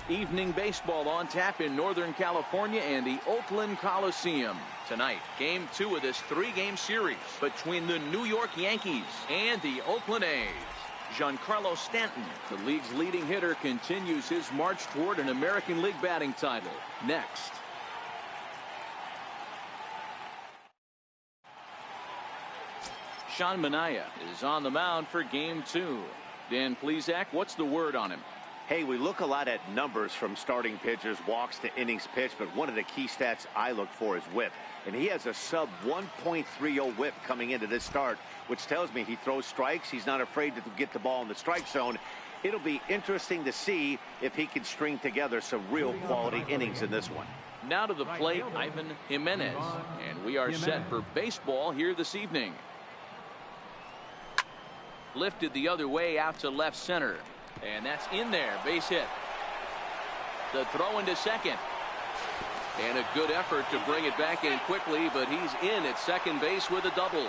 Evening baseball on tap in Northern California and the Oakland Coliseum. Tonight, Game 2 of this 3-game series between the New York Yankees and the Oakland A's. Giancarlo Stanton, the league's leading hitter, continues his march toward an American League batting title. Next. Sean Manaea is on the mound for Game 2. Dan Plesac, what's the word on him? Hey, we look a lot at numbers from starting pitchers, walks to innings pitched, but one of the key stats I look for is whip. And he has a sub 1.30 whip coming into this start, which tells me he throws strikes. He's not afraid to get the ball in the strike zone. It'll be interesting to see if he can string together some real quality innings in this one. Now to the plate, Ivan Jimenez. And we are set for baseball here this evening. Lifted the other way out to left center. And that's in there. Base hit. The throw into second. And a good effort to bring it back in quickly, but he's in at second base with a double.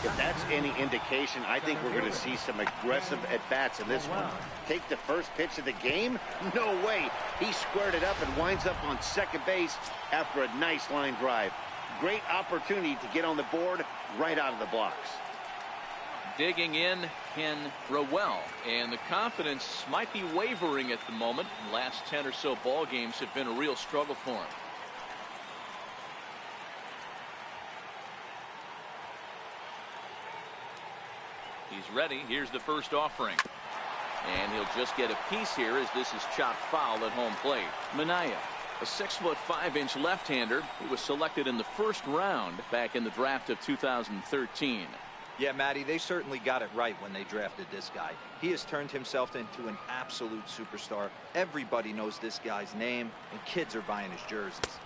If that's any indication, I think we're going to see some aggressive at-bats in this one. Take the first pitch of the game? No way. He squared it up and winds up on second base after a nice line drive. Great opportunity to get on the board right out of the blocks. Digging in, Ken Rowell, and the confidence might be wavering at the moment. The last 10 or so ball games have been a real struggle for him. He's ready. Here's the first offering. And he'll just get a piece here as this is chopped foul at home plate. Manaea, a 6'5" left-hander who was selected in the first round back in the draft of 2013. Yeah, Matty, they certainly got it right when they drafted this guy. He has turned himself into an absolute superstar. Everybody knows this guy's name, and kids are buying his jerseys.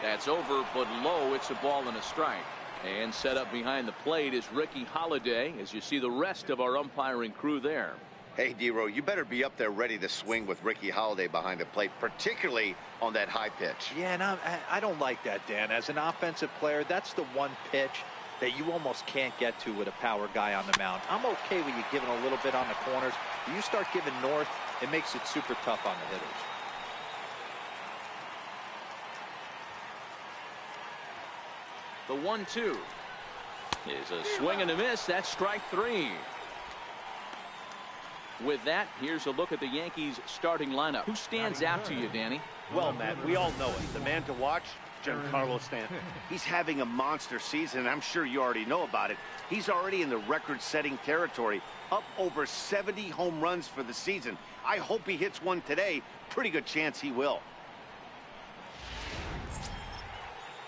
That's over, but low. It's a ball and a strike. And set up behind the plate is Ricky Holiday, as you see the rest of our umpiring crew there. Hey, D-Row, you better be up there ready to swing with Ricky Holiday behind the plate, particularly on that high pitch. Yeah, and I don't like that, Dan. As an offensive player, that's the one pitch that you almost can't get to with a power guy on the mound. I'm okay with you giving a little bit on the corners. When you start giving north, it makes it super tough on the hitters. The 1-2 is a swing and a miss. That's strike 3. With that, here's a look at the Yankees starting lineup. Who stands out to you, Danny? Well, Matt, we all know it. The man to watch, Giancarlo Stanton. He's having a monster season, and I'm sure you already know about it. He's already in the record-setting territory, up over 70 home runs for the season. I hope he hits one today. Pretty good chance he will.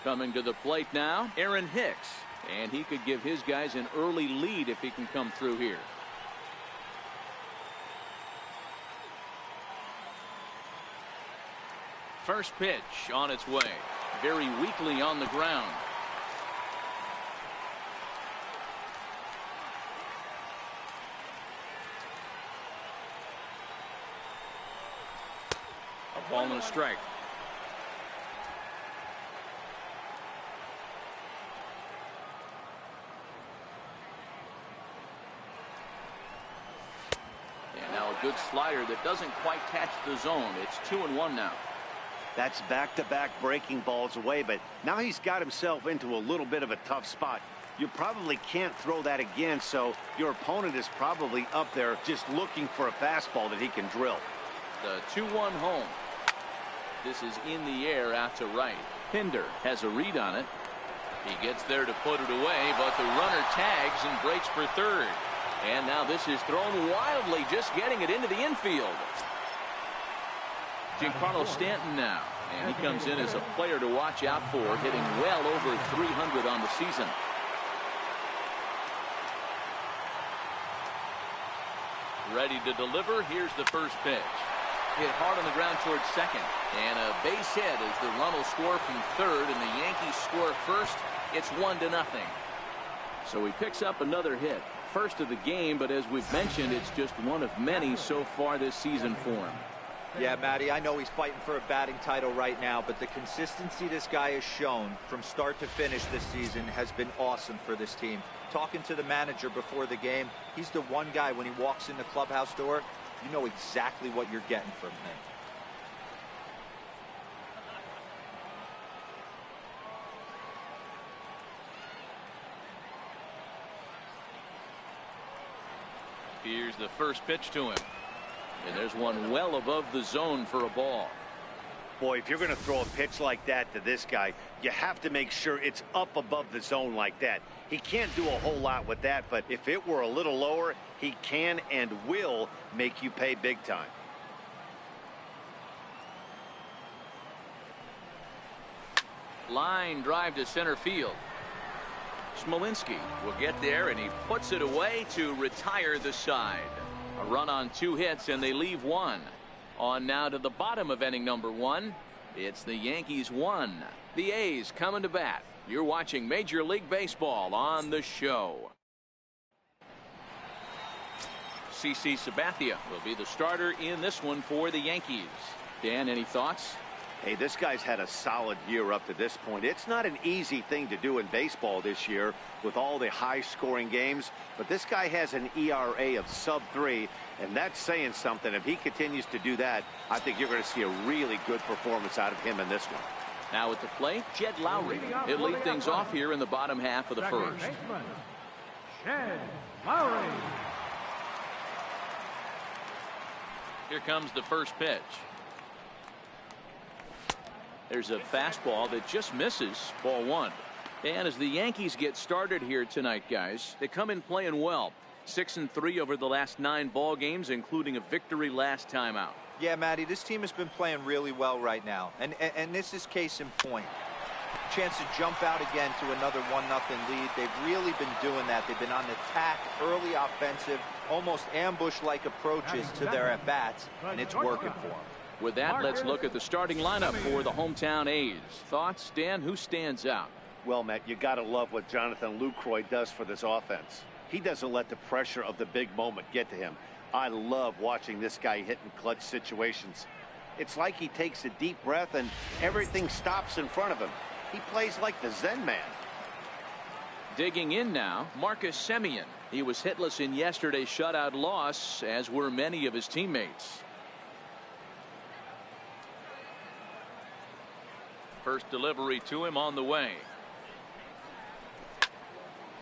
Coming to the plate now, Aaron Hicks. And he could give his guys an early lead if he can come through here. First pitch on its way. Very weakly on the ground. A ball and a strike. And now a good slider that doesn't quite catch the zone. It's 2-1 now. That's back-to-back breaking balls away, but now he's got himself into a little bit of a tough spot. You probably can't throw that again, so your opponent is probably up there just looking for a fastball that he can drill. The 2-1 home. This is in the air out to right. Pinder has a read on it. He gets there to put it away, but the runner tags and breaks for third. And now this is thrown wildly, just getting it into the infield. Giancarlo Stanton now, and he comes in as a player to watch out for, hitting well over 300 on the season. Ready to deliver. Here's the first pitch. Hit hard on the ground towards second, and a base hit as the run will score from third, and the Yankees score first. It's 1-0. So he picks up another hit, first of the game, but as we've mentioned, it's just one of many so far this season for him. Yeah, Matty, I know he's fighting for a batting title right now, but the consistency this guy has shown from start to finish this season has been awesome for this team. Talking to the manager before the game, he's the one guy when he walks in the clubhouse door, you know exactly what you're getting from him. Here's the first pitch to him. And there's one well above the zone for a ball. Boy, if you're going to throw a pitch like that to this guy, you have to make sure it's up above the zone like that. He can't do a whole lot with that, but if it were a little lower, he can and will make you pay big time. Line drive to center field. Smolinski will get there, and he puts it away to retire the side. A run on 2 hits, and they leave 1. On now to the bottom of inning number 1. It's the Yankees 1. The A's coming to bat. You're watching Major League Baseball on the show. CC Sabathia will be the starter in this one for the Yankees. Dan, any thoughts? Hey, this guy's had a solid year up to this point. It's not an easy thing to do in baseball this year with all the high-scoring games, but this guy has an ERA of sub-3, and that's saying something. If he continues to do that, I think you're going to see a really good performance out of him in this one. Now at the plate, Jed Lowry. He'll lead things off here in the bottom half of the first. Jed Lowry. Here comes the first pitch. There's a fastball that just misses. Ball 1. And as the Yankees get started here tonight, guys, they come in playing well. 6-3 over the last 9 ball games, including a victory last time out. Yeah, Matty, this team has been playing really well right now. And this is case in point. Chance to jump out again to another 1-0 lead. They've really been doing that. They've been on attack, early offensive, almost ambush-like approaches to their at-bats, and it's working for them. With that, let's look at the starting lineup for the hometown A's. Thoughts, Dan? Who stands out? Well, Matt, you got to love what Jonathan Lucroy does for this offense. He doesn't let the pressure of the big moment get to him. I love watching this guy hit in clutch situations. It's like he takes a deep breath and everything stops in front of him. He plays like the Zen man. Digging in now, Marcus Semien. He was hitless in yesterday's shutout loss, as were many of his teammates. First delivery to him on the way.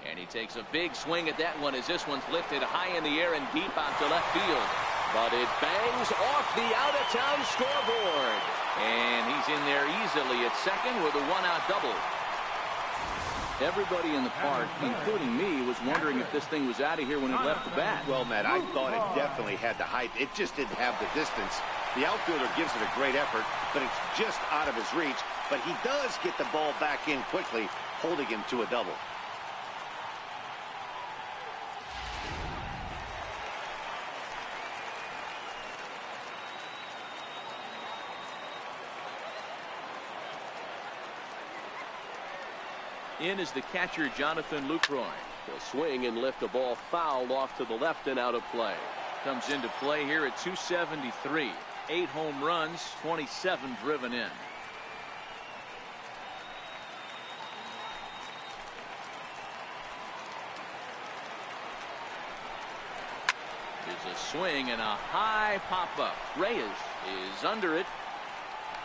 And he takes a big swing at that one as this one's lifted high in the air and deep out to left field. But it bangs off the out-of-town scoreboard. And he's in there easily at second with a 1-out double. Everybody in the park, including me, was wondering if this thing was out of here when it left the bat. Well, Matt, I thought it definitely had the height. It just didn't have the distance. The outfielder gives it a great effort, but it's just out of his reach. But he does get the ball back in quickly, holding him to a double. In is the catcher, Jonathan Lucroy. He'll swing and lift a ball foul off to the left and out of play. Comes into play here at 273. 8 home runs, 27 driven in. There's a swing and a high pop-up. Reyes is under it,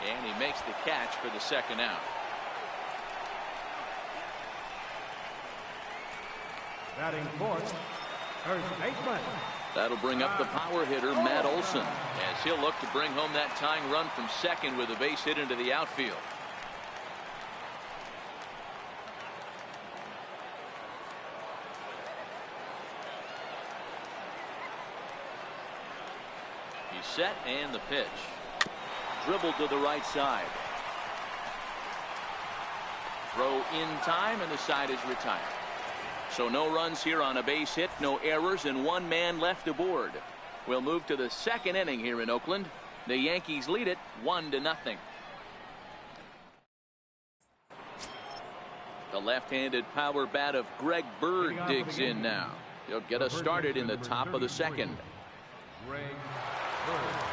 and he makes the catch for the second out. Batting fourth, first baseman. That'll bring up the power hitter, Matt Olson, as he'll look to bring home that tying run from second with a base hit into the outfield. He's set, and the pitch. Dribbled to the right side. Throw in time, and the side is retired. So no runs here on a base hit, no errors, and 1 man left aboard. We'll move to the second inning here in Oakland. The Yankees lead it 1-0. The left-handed power bat of Greg Bird digs in now. He'll get us started in the top of the second. Greg Bird.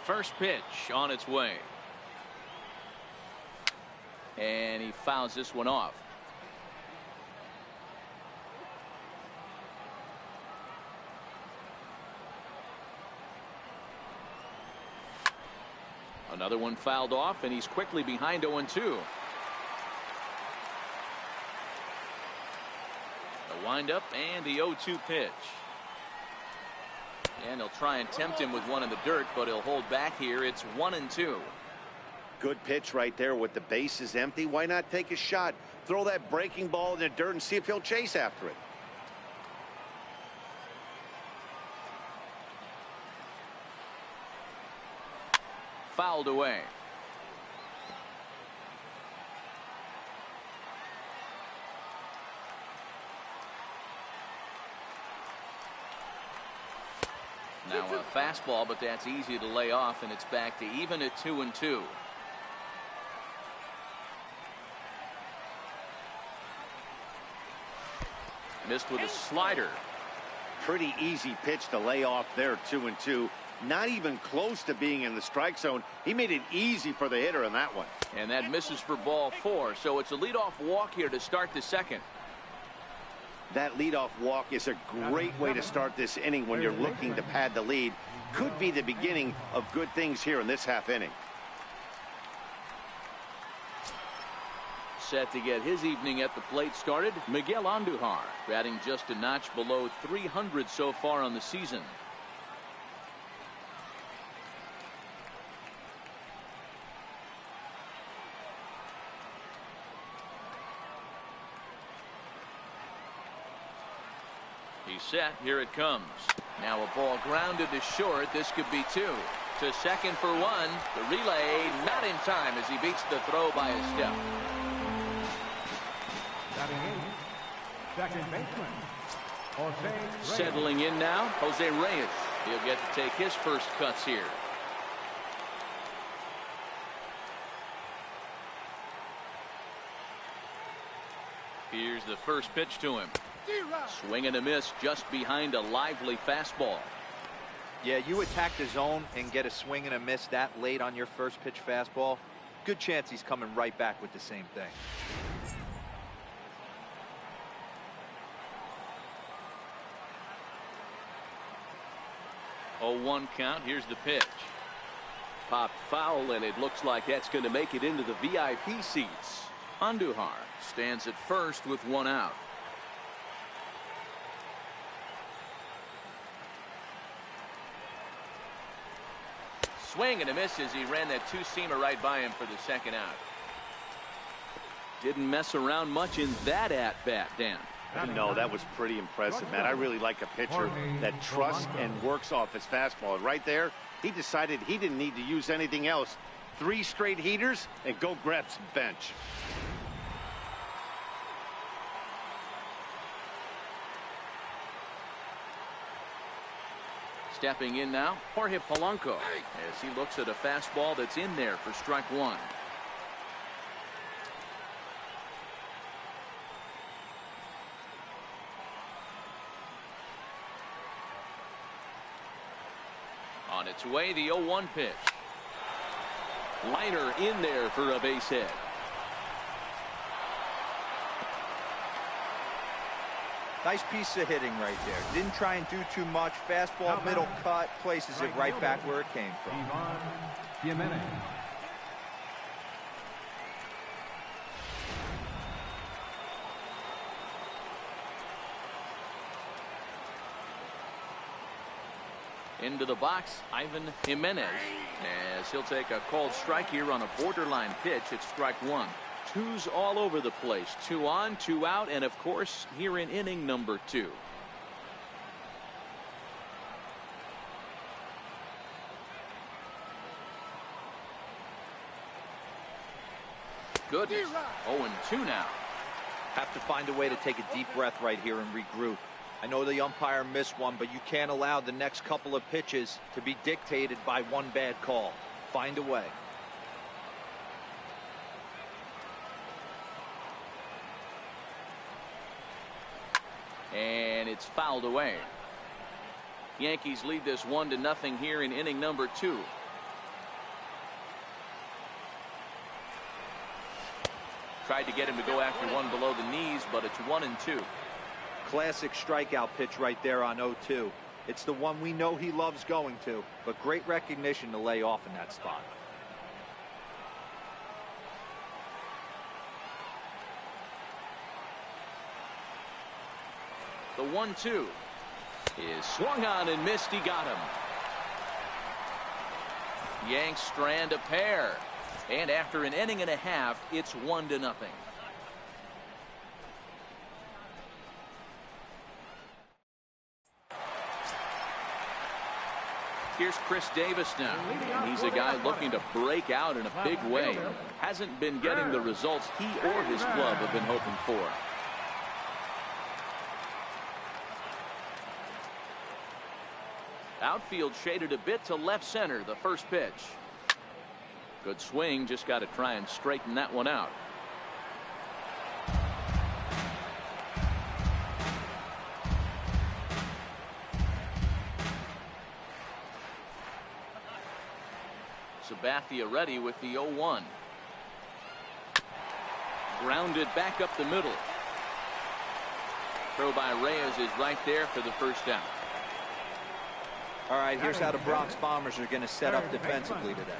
First pitch on its way. And he fouls this one off. Another one fouled off, and he's quickly behind 0-2. The windup and the 0-2 pitch. And he'll try and tempt him with one in the dirt, but he'll hold back here. It's 1-2. Good pitch right there with the bases empty. Why not take a shot? Throw that breaking ball in the dirt and see if he'll chase after it. Fouled away. Now a fastball, but that's easy to lay off, and it's back to even at 2-2. Missed with a slider. Pretty easy pitch to lay off there, 2-2. Not even close to being in the strike zone. He made it easy for the hitter in that one. And that misses for ball 4, so it's a leadoff walk here to start the second. That leadoff walk is a great way to start this inning when you're looking to pad the lead. Could be the beginning of good things here in this half inning. Set to get his evening at the plate started, Miguel Andujar, batting just a notch below 300 so far on the season. He's set. Here it comes. Now a ball grounded to short. This could be 2. To second for 1. The relay not in time as he beats the throw by a step. Batting 8, second baseman, Jose Reyes. Settling in now, Jose Reyes. He'll get to take his first cuts here. Here's the first pitch to him. Swing and a miss just behind a lively fastball. Yeah, you attack the zone and get a swing and a miss that late on your first pitch fastball. Good chance he's coming right back with the same thing. Oh, 1 count. Here's the pitch. Popped foul, and it looks like that's going to make it into the VIP seats. Andujar stands at first with 1 out. Swing and a miss as he ran that 2-seamer right by him for the second out. Didn't mess around much in that at-bat, Dan. No, that was pretty impressive, man. I really like a pitcher that trusts and works off his fastball. Right there, he decided he didn't need to use anything else. 3 straight heaters and go grab some bench. Stepping in now, Jorge Polanco, as he looks at a fastball that's in there for strike 1. On its way, the 0-1 pitch. Liner in there for a base hit. Nice piece of hitting right there. Didn't try and do too much. Fastball, middle cut, places it right back where it came from. Jimenez. Into the box, Ivan Jimenez, as he'll take a called strike here on a borderline pitch. It's strike 1. 2's all over the place. 2 on, 2 out, and of course here in inning number 2. Goodness. 0-2 now. Have to find a way to take a deep breath right here and regroup. I know the umpire missed one, but you can't allow the next couple of pitches to be dictated by one bad call. Find a way. And it's fouled away. Yankees lead this 1-0 here in inning number 2. Tried to get him to go after one below the knees, but it's 1-2. Classic strikeout pitch right there on 0-2. It's the one we know he loves going to, but great recognition to lay off in that spot. The 1-2 is swung on and missed. He got him. Yanks strand a pair. And after an inning and a half, it's 1-0. Here's Chris Davis now, and he's a guy looking to break out in a big way. Hasn't been getting the results he or his club have been hoping for. Outfield shaded a bit to left center, the first pitch. Good swing, just got to try and straighten that one out. Sabathia ready with the 0-1. Grounded back up the middle. Throw by Reyes is right there for the first down. All right, here's how the Bronx Bombers are going to set up defensively today.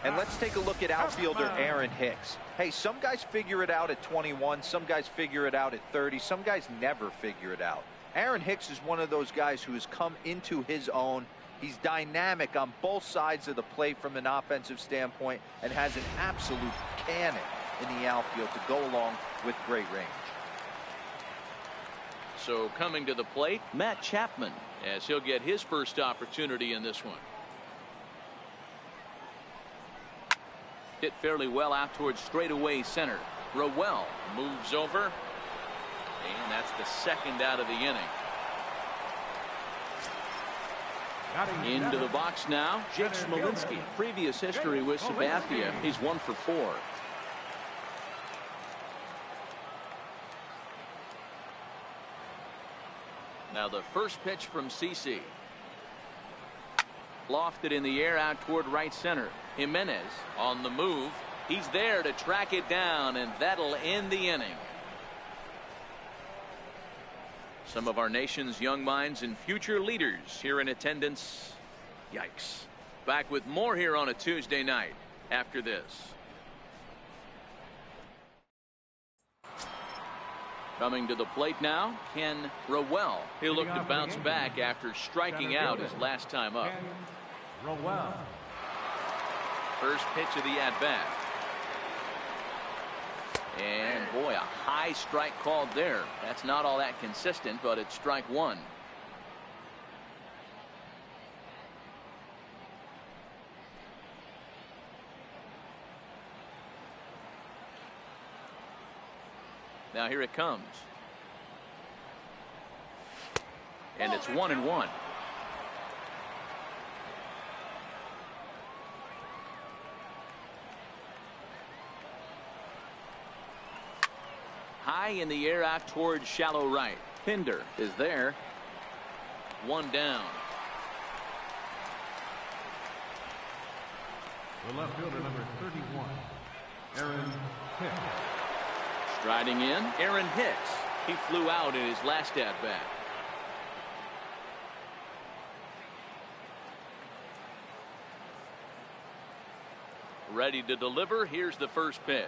And let's take a look at outfielder Aaron Hicks. Hey, some guys figure it out at 21. Some guys figure it out at 30. Some guys never figure it out. Aaron Hicks is one of those guys who has come into his own. He's dynamic on both sides of the plate from an offensive standpoint and has an absolute cannon in the outfield to go along with great range. So coming to the plate, Matt Chapman, as he'll get his first opportunity in this one. Hit fairly well out towards straightaway center. Rowell moves over, and that's the second out of the inning. Into the box now, Jake Smolinski. Previous history with Sabathia. He's 1 for 4. Now the first pitch from CC. Lofted in the air out toward right center. Jimenez on the move. He's there to track it down, and that'll end the inning. Some of our nation's young minds and future leaders here in attendance. Yikes. Back with more here on a Tuesday night after this. Coming to the plate now, Ken Rowell. He'll look to bounce back after striking out his last time up. Rowell. First pitch of the at-bat. And boy, a high strike called there. That's not all that consistent, but it's strike one. Now here it comes. And it's 1-1. High in the air out towards shallow right. Pinder is there. One down. The left fielder, number 31, Aaron Hicks. Striding in, Aaron Hicks. He flew out in his last at-bat. Ready to deliver. Here's the first pitch.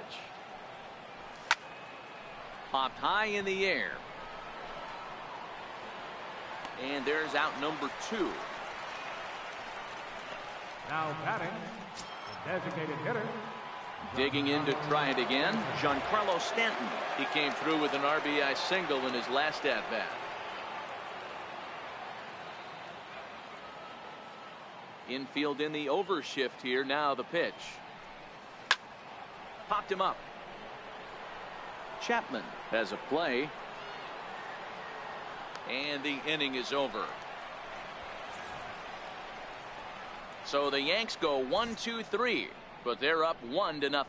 Popped high in the air. And there's out number 2. Now batting, the designated hitter. Digging in to try it again, Giancarlo Stanton. He came through with an RBI single in his last at-bat. Infield in the overshift here. Now the pitch. Popped him up. Chapman has a play. And the inning is over. So the Yanks go 1-2-3, but they're up 1-0.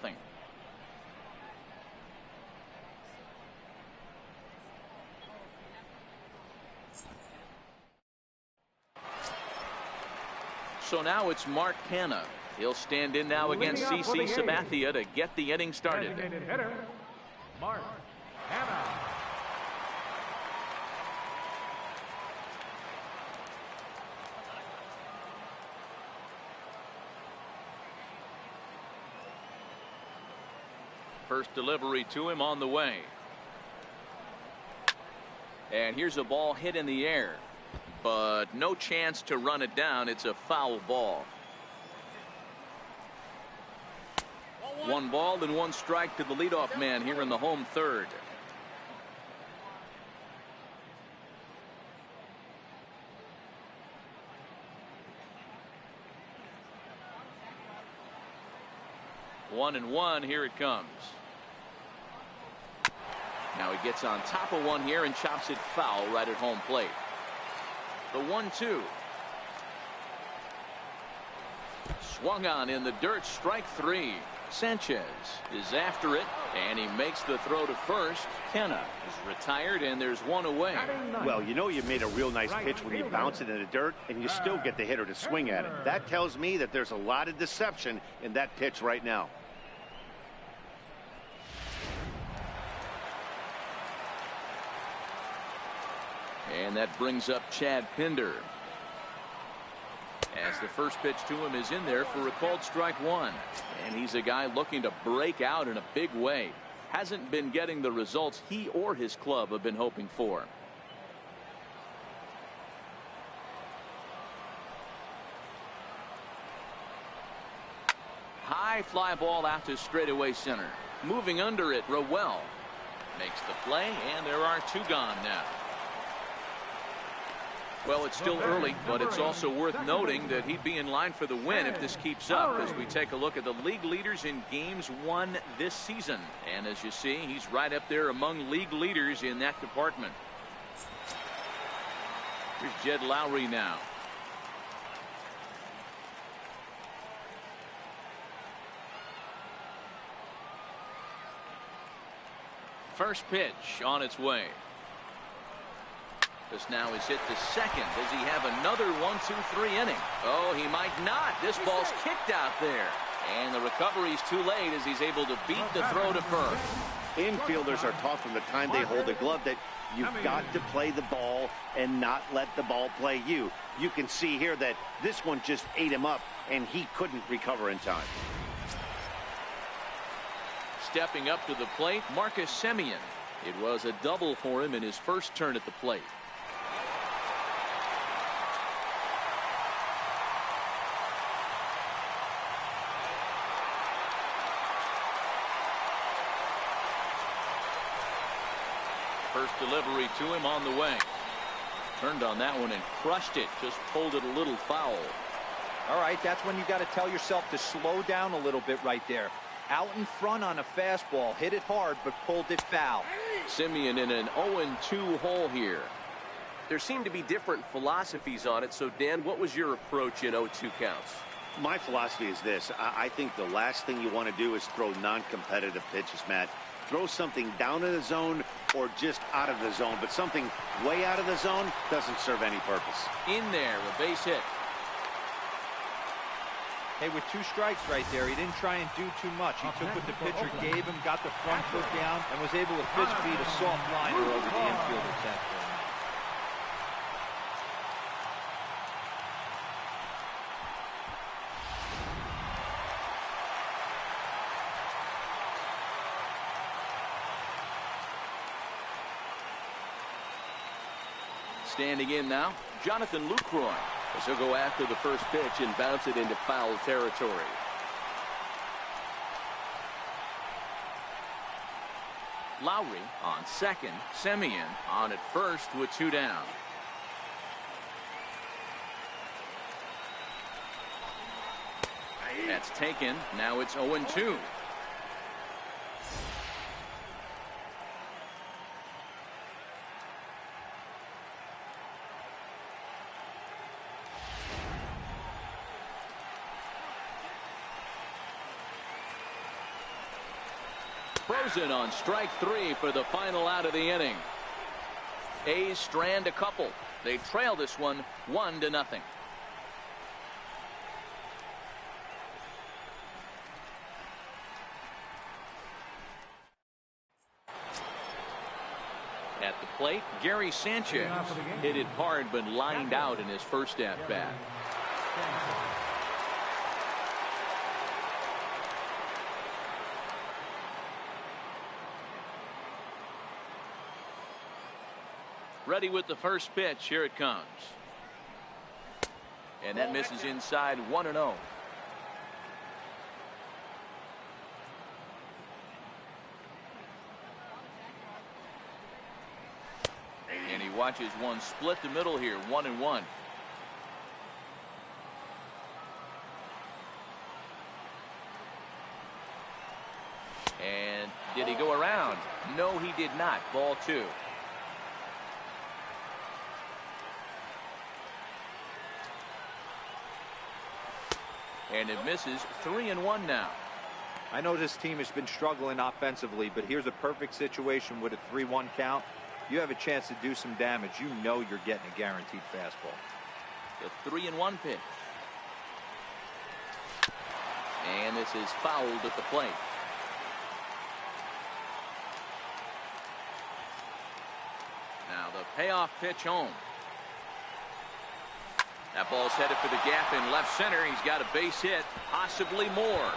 So now it's Mark Canha. He'll stand in now against CC Sabathia to get the inning started. Designated hitter, Mark Canha. First delivery to him on the way. And here's a ball hit in the air, but no chance to run it down. It's a foul ball. 1 ball and 1 strike to the leadoff man here in the home third. One and one, here it comes. Now he gets on top of one here and chops it foul right at home plate. The 1-2. Swung on in the dirt, strike 3. Sanchez is after it, and he makes the throw to first. Kenna is retired, and there's 1 away. Well, you know you made a real nice pitch when you bounce it in the dirt, and you still get the hitter to swing at it. That tells me that there's a lot of deception in that pitch right now. And that brings up Chad Pinder, as the first pitch to him is in there for a called strike 1. And he's a guy looking to break out in a big way. Hasn't been getting the results he or his club have been hoping for. High fly ball out to straightaway center. Moving under it, Rowell makes the play, and there are 2 gone now. Well, it's still early, but it's also worth noting that he'd be in line for the win if this keeps up, as we take a look at the league leaders in games won this season. And as you see, he's right up there among league leaders in that department. Here's Jed Lowry now. First pitch on its way. This now is hit to second. Does he have another 1-2-3 inning? Oh, he might not. This ball's kicked out there. And the recovery's too late as he's able to beat the throw to first. Infielders are taught from the time they hold the glove that you've got to play the ball and not let the ball play you. You can see here that this one just ate him up, and he couldn't recover in time. Stepping up to the plate, Marcus Semien. It was a double for him in his first turn at the plate. First delivery to him on the way. Turned on that one and crushed it. Just pulled it a little foul. All right, that's when you got to tell yourself to slow down a little bit right there. Out in front on a fastball, hit it hard, but pulled it foul. Semien in an 0-2 hole here. There seem to be different philosophies on it. So, Dan, what was your approach in 0-2 counts? My philosophy is this. I think the last thing you want to do is throw non-competitive pitches, Matt. Throw something down in the zone or just out of the zone, but something way out of the zone doesn't serve any purpose. In there, a base hit. Hey, with 2 strikes right there, he didn't try and do too much. He took what the pitcher gave him, got the front foot down, and was able to fist feed a soft liner over the infielder's head. Standing in now, Jonathan Lucroy, as he'll go after the first pitch and bounce it into foul territory. Lowry on second, Semien on at first with 2 down. That's taken. Now it's 0-2. Frozen on strike 3 for the final out of the inning. A's strand a couple. They trail this one 1-0. At the plate, Gary Sanchez hit it hard but lined out in his first at bat. Ready with the first pitch. Here it comes. And that misses inside 1-0. And he watches one split the middle here, 1-1. And did he go around? No, he did not. Ball 2. And it misses 3-1 now. I know this team has been struggling offensively, but here's a perfect situation with a 3-1 count. You have a chance to do some damage. You know you're getting a guaranteed fastball. The 3-1 pitch. And this is fouled at the plate. Now the payoff pitch home. That ball's headed for the gap in left center. He's got a base hit, possibly more.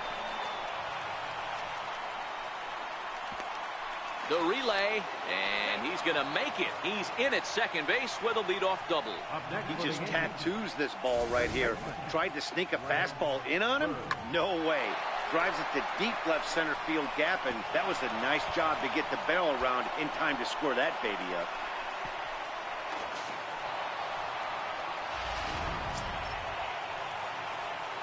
The relay, and he's going to make it. He's in at second base with a leadoff double. He just tattoos this ball right here. Tried to sneak a fastball in on him? No way. Drives it to deep left center field gap, and that was a nice job to get the barrel around in time to score that baby up.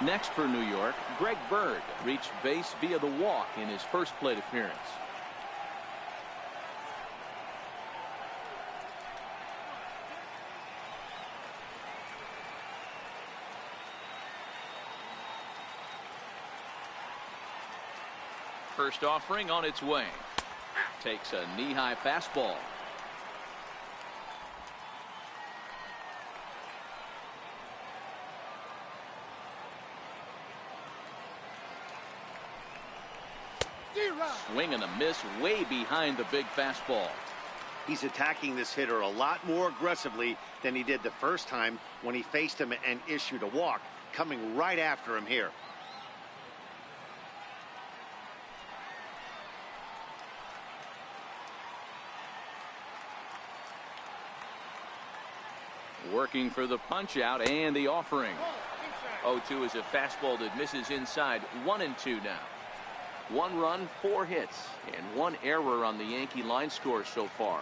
Next for New York, Greg Bird reached base via the walk in his first plate appearance. First offering on its way. Takes a knee-high fastball. Swing and a miss way behind the big fastball. He's attacking this hitter a lot more aggressively than he did the first time when he faced him and issued a walk, coming right after him here. Working for the punch out and the offering. 0-2 is a fastball that misses inside. 1-2 now. 1 run, 4 hits, and 1 error on the Yankee line score so far.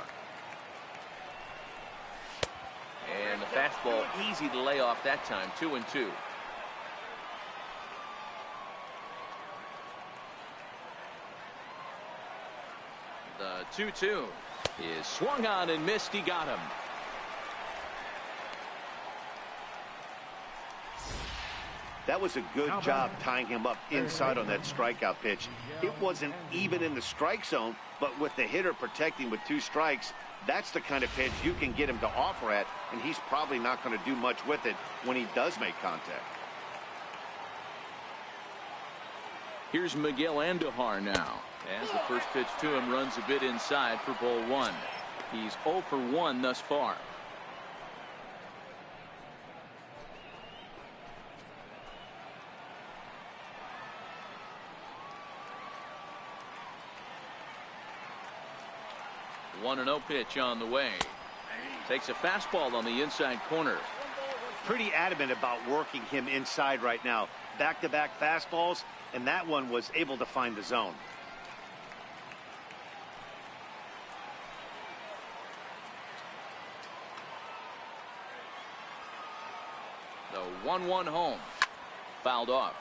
And the fastball easy to lay off that time. 2-2. The 2-2 is swung on and missed. He got him. That was a good job tying him up inside on that strikeout pitch. It wasn't even in the strike zone, but with the hitter protecting with 2 strikes, that's the kind of pitch you can get him to offer at, and he's probably not going to do much with it when he does make contact. Here's Miguel Andujar now, as the first pitch to him runs a bit inside for ball 1. He's 0 for 1 thus far. One 1-0 pitch on the way. Takes a fastball on the inside corner. Pretty adamant about working him inside right now. Back-to-back fastballs, and that one was able to find the zone. The 1-1 home. Fouled off.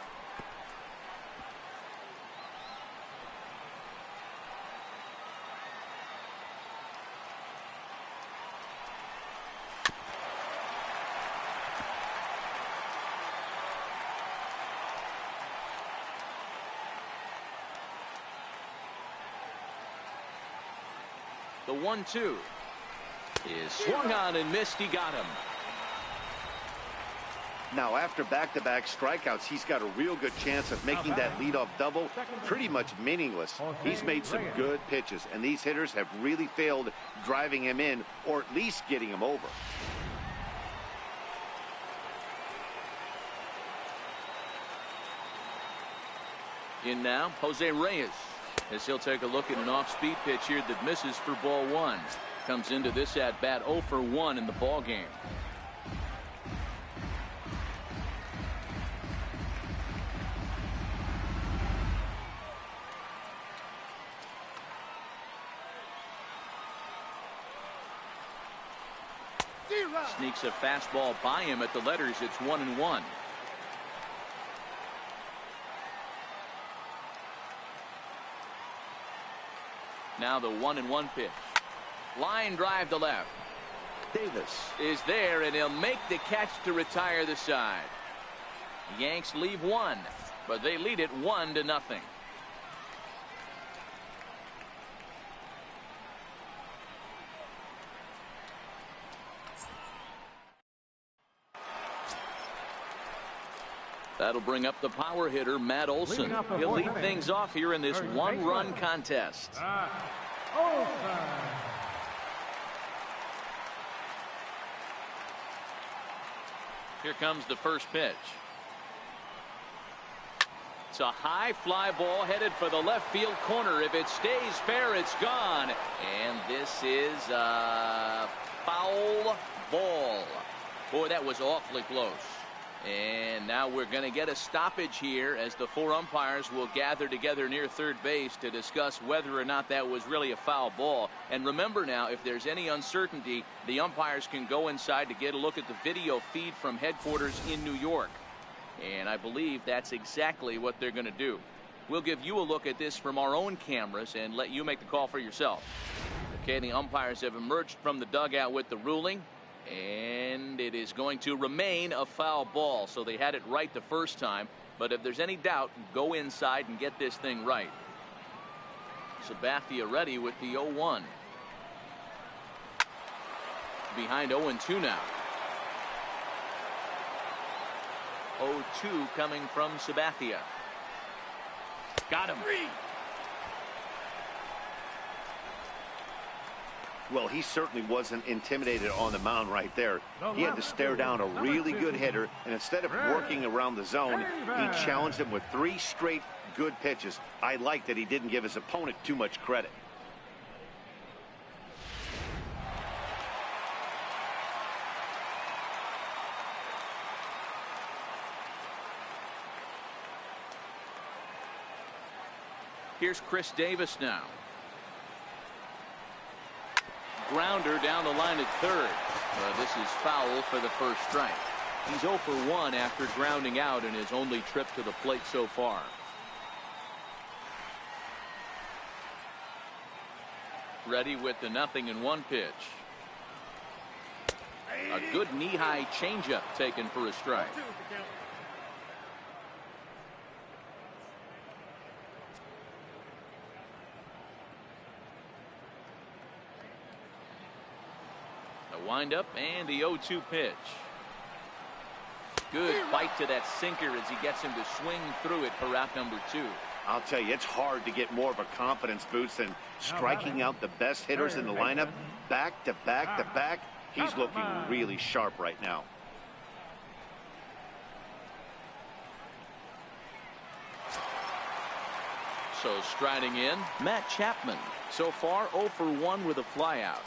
The 1-2 is swung on and missed. He got him. Now, after back-to-back strikeouts, he's got a real good chance of making that leadoff double pretty much meaningless. He's made some good pitches, and these hitters have really failed driving him in or at least getting him over. In now, Jose Reyes, as he'll take a look at an off-speed pitch here that misses for ball 1. comes into this at bat 0 for 1 in the ball game. Sneaks a fastball by him at the letters. It's 1-1. Now the 1-1 pitch. Line drive to left. Davis is there, and he'll make the catch to retire the side. Yanks leave one, but they lead it 1-0. That'll bring up the power hitter, Matt Olson. He'll lead things off here in this one-run contest. Here comes the first pitch. It's a high fly ball headed for the left field corner. If it stays fair, it's gone. And this is a foul ball. Boy, that was awfully close. And now we're going to get a stoppage here as the 4 umpires will gather together near third base to discuss whether or not that was really a foul ball. And remember now, if there's any uncertainty, the umpires can go inside to get a look at the video feed from headquarters in New York. And I believe that's exactly what they're going to do. We'll give you a look at this from our own cameras and let you make the call for yourself. Okay, the umpires have emerged from the dugout with the ruling. And it is going to remain a foul ball. So they had it right the first time. But if there's any doubt, go inside and get this thing right. Sabathia ready with the 0-1. Behind 0-2 now. 0-2 coming from Sabathia. Got him. Well, he certainly wasn't intimidated on the mound right there. He had to stare down a really good hitter, and instead of working around the zone, he challenged him with 3 straight good pitches. I like that he didn't give his opponent too much credit. Here's Chris Davis now. Grounder down the line at third. This is foul for the first strike. He's 0 for 1 after grounding out in his only trip to the plate so far. Ready with the 0-1 pitch. A good knee-high changeup taken for a strike. Wind-up and the 0-2 pitch. Good bite to that sinker as he gets him to swing through it for out number 2. I'll tell you, it's hard to get more of a confidence boost than striking out the best hitters in the lineup back to back to back. He's looking really sharp right now. So striding in, Matt Chapman. So far 0 for 1 with a flyout.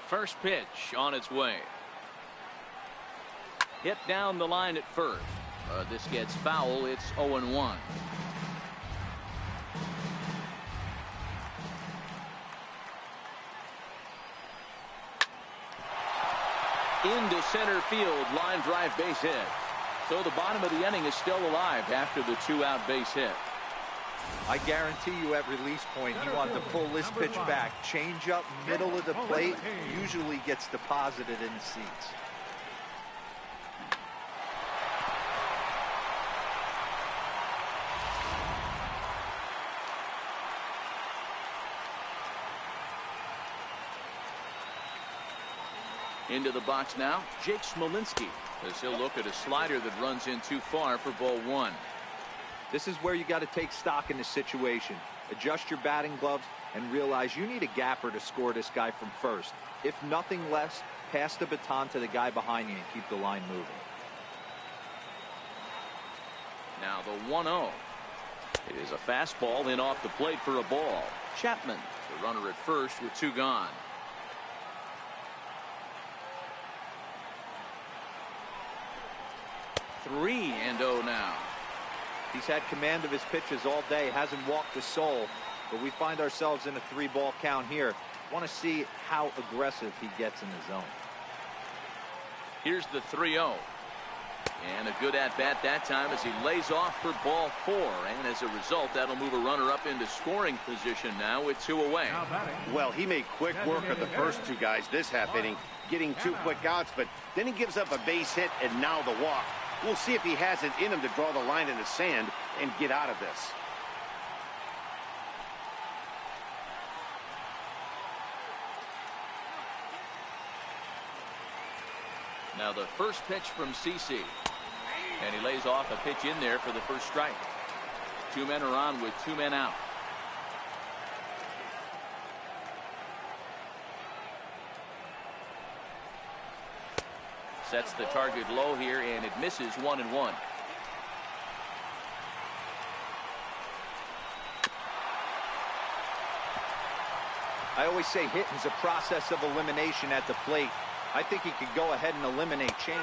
First pitch on its way. Hit down the line at first. This gets foul. It's 0-1. Into center field, line drive base hit. So the bottom of the inning is still alive after the 2-out base hit. I guarantee you at release point he wanted to pull this pitch back. Change up middle of the plate usually gets deposited in the seats. Into the box now, Jake Smolinski, as he'll look at a slider that runs in too far for ball 1. This is where you got to take stock in the situation. Adjust your batting gloves and realize you need a gapper to score this guy from first. If nothing less, pass the baton to the guy behind you and keep the line moving. Now the 1-0. It is a fastball in off the plate for a ball. Chapman, the runner at first with 2 gone. 3-0 now. He's had command of his pitches all day, hasn't walked a soul, but we find ourselves in a 3-ball count here. Want to see how aggressive he gets in the zone. Here's the 3-0. And a good at-bat that time as he lays off for ball 4. And as a result, that'll move a runner up into scoring position now with 2 away. Well, he made quick work of the first 2 guys this half inning, getting 2 quick outs, but then he gives up a base hit and now the walk. We'll see if he has it in him to draw the line in the sand and get out of this. Now the first pitch from CC. And he lays off a pitch in there for the first strike. 2 men are on with 2 men out. Sets the target low here, and it misses 1-1. I always say hitting is a process of elimination at the plate. I think he could go ahead and eliminate change.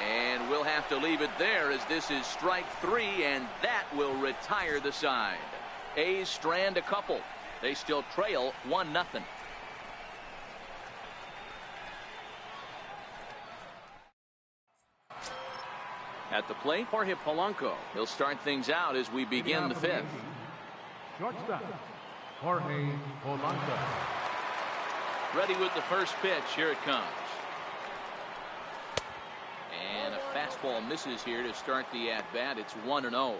And we'll have to leave it there as this is strike 3, and that will retire the side. A's strand a couple. They still trail 1-0. At the plate, Jorge Polanco. He'll start things out as we begin the 5th. Shortstop, Jorge Polanco. Ready with the first pitch. Here it comes. And a fastball misses here to start the at-bat. It's 1-0.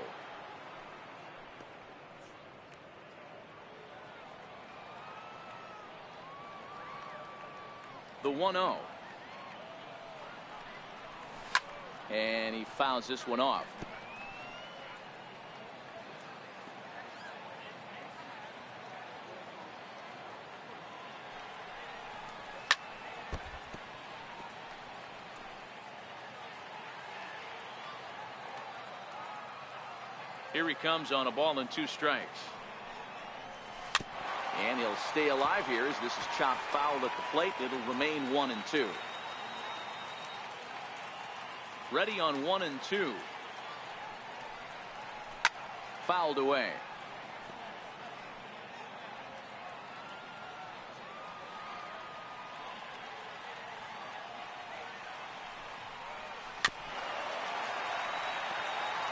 The 1-0. And he fouls this one off. Here he comes on a ball and 2 strikes. And he'll stay alive here as this is chopped foul at the plate. It'll remain 1-2. Ready on 1-2. Fouled away.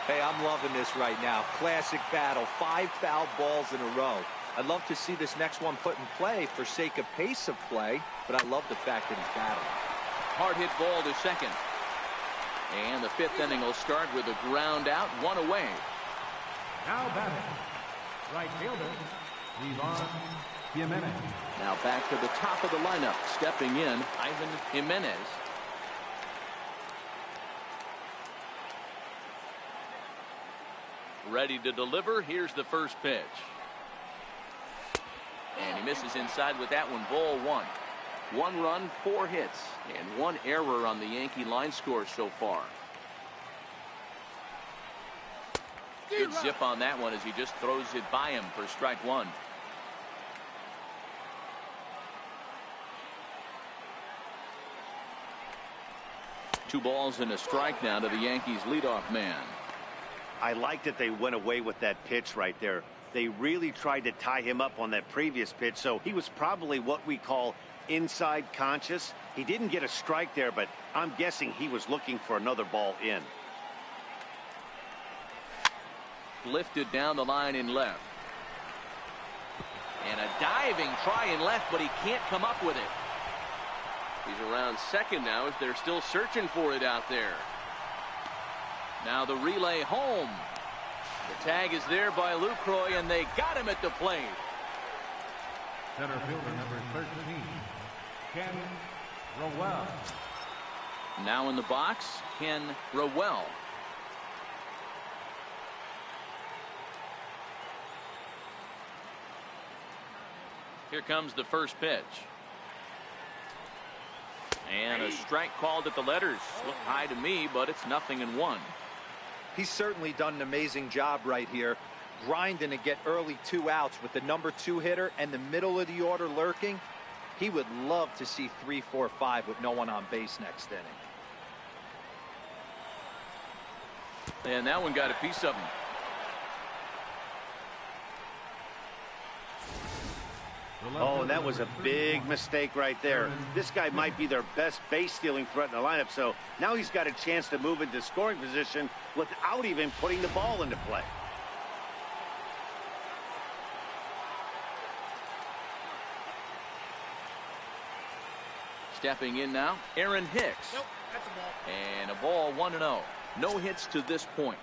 Hey, I'm loving this right now. Classic battle. 5 foul balls in a row. I'd love to see this next one put in play for sake of pace of play, but I love the fact that he's battling. Hard hit ball to second. And the 5th inning will start with a ground out, 1 away. Now batting, right fielder, Ivan Jimenez. Now back to the top of the lineup. Stepping in, Ivan Jimenez. Ready to deliver. Here's the first pitch. And he misses inside with that one. Ball 1. 1 run, 4 hits, and 1 error on the Yankee line score so far. Good zip on that one as he just throws it by him for strike 1. Two balls and a strike now to the Yankees leadoff man. I like that they went away with that pitch right there. They really tried to tie him up on that previous pitch, so he was probably what we call inside conscious. He didn't get a strike there, but I'm guessing he was looking for another ball in. Lifted down the line in left. And a diving try in left, but he can't come up with it. He's around second now as they're still searching for it out there. Now the relay home. The tag is there by Lucroy, and they got him at the plate. Center fielder number 13, Ken Rowell. Now in the box, Ken Rowell. Here comes the first pitch. And a strike called at the letters. Looked high to me, but it's 0-1. He's certainly done an amazing job right here. grinding to get early 2 outs with the number 2 hitter and the middle of the order lurking. He would love to see 3, 4, 5 with no one on base next inning. And that one got a piece of him. Oh, and that was a big mistake right there. This guy might be their best base-stealing threat in the lineup, so now he's got a chance to move into scoring position without even putting the ball into play. Stepping in now, Aaron Hicks. Nope, that's a ball. And a ball, 1-0. No hits to this point.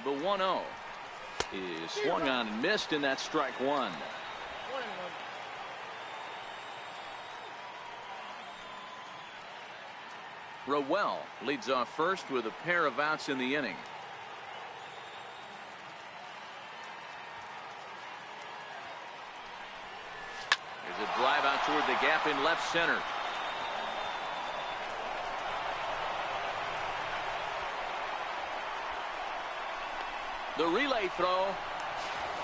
The 1-0 is swung on and missed, and that's strike 1. 1-1. Rowell leads off first with a pair of outs in the inning. There's a drive out toward the gap in left center. The relay throw,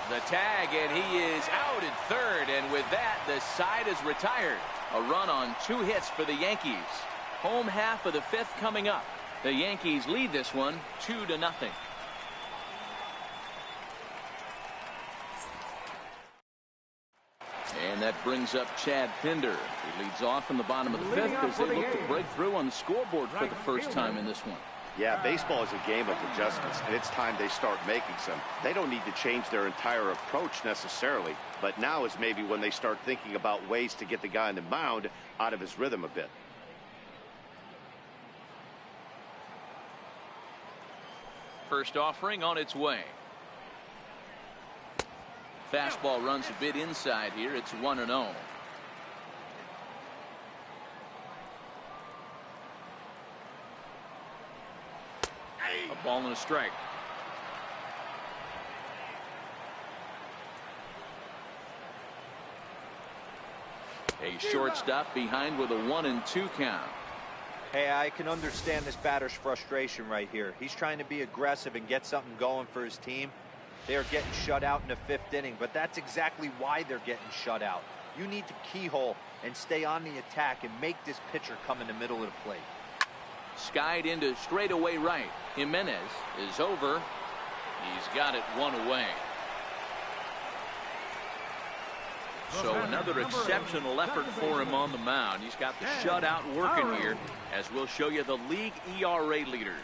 the tag, and he is out at third, and with that the side is retired. A run on 2 hits for the Yankees. Home half of the 5th coming up. The Yankees lead this one 2-0. And that brings up Chad Pinder. He leads off in the bottom of the 5th as they look to break through on the scoreboard for the first time in this one. Yeah, baseball is a game of adjustments, and it's time they start making some. They don't need to change their entire approach necessarily, but now is maybe when they start thinking about ways to get the guy on the mound out of his rhythm a bit. First offering on its way. Fastball runs a bit inside here. It's 1-0. A ball and a strike. A shortstop behind with a 1-2 count. Hey, I can understand this batter's frustration right here. He's trying to be aggressive and get something going for his team. They are getting shut out in the 5th inning, but that's exactly why they're getting shut out. You need to keyhole and stay on the attack and make this pitcher come in the middle of the plate. Skied into straightaway right. Jimenez is over. He's got it 1 away. So another exceptional effort for him on the mound. He's got the shutout working here, as we'll show you the league ERA leaders.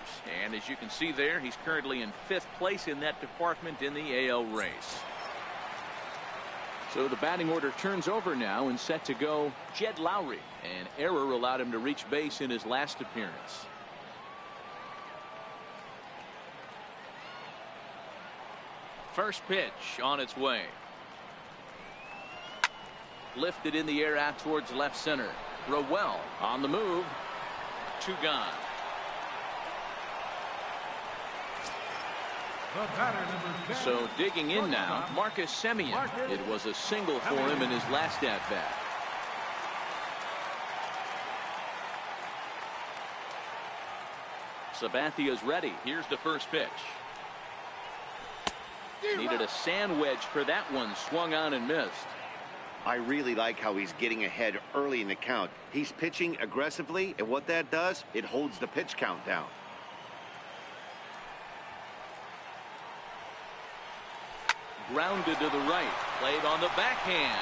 And as you can see there, he's currently in 5th place in that department in the AL race. So the batting order turns over now, and set to go Jed Lowry. An error allowed him to reach base in his last appearance. First pitch on its way. Lifted in the air out towards left center. Rowell on the move. 2 gone. So digging in now, Marcus Semien. It was a single for him in his last at-bat. Sabathia's ready. Here's the first pitch. Needed a sand wedge for that one. Swung on and missed. I really like how he's getting ahead early in the count. He's pitching aggressively, and what that does, it holds the pitch count down. Grounded to the right. Played on the backhand.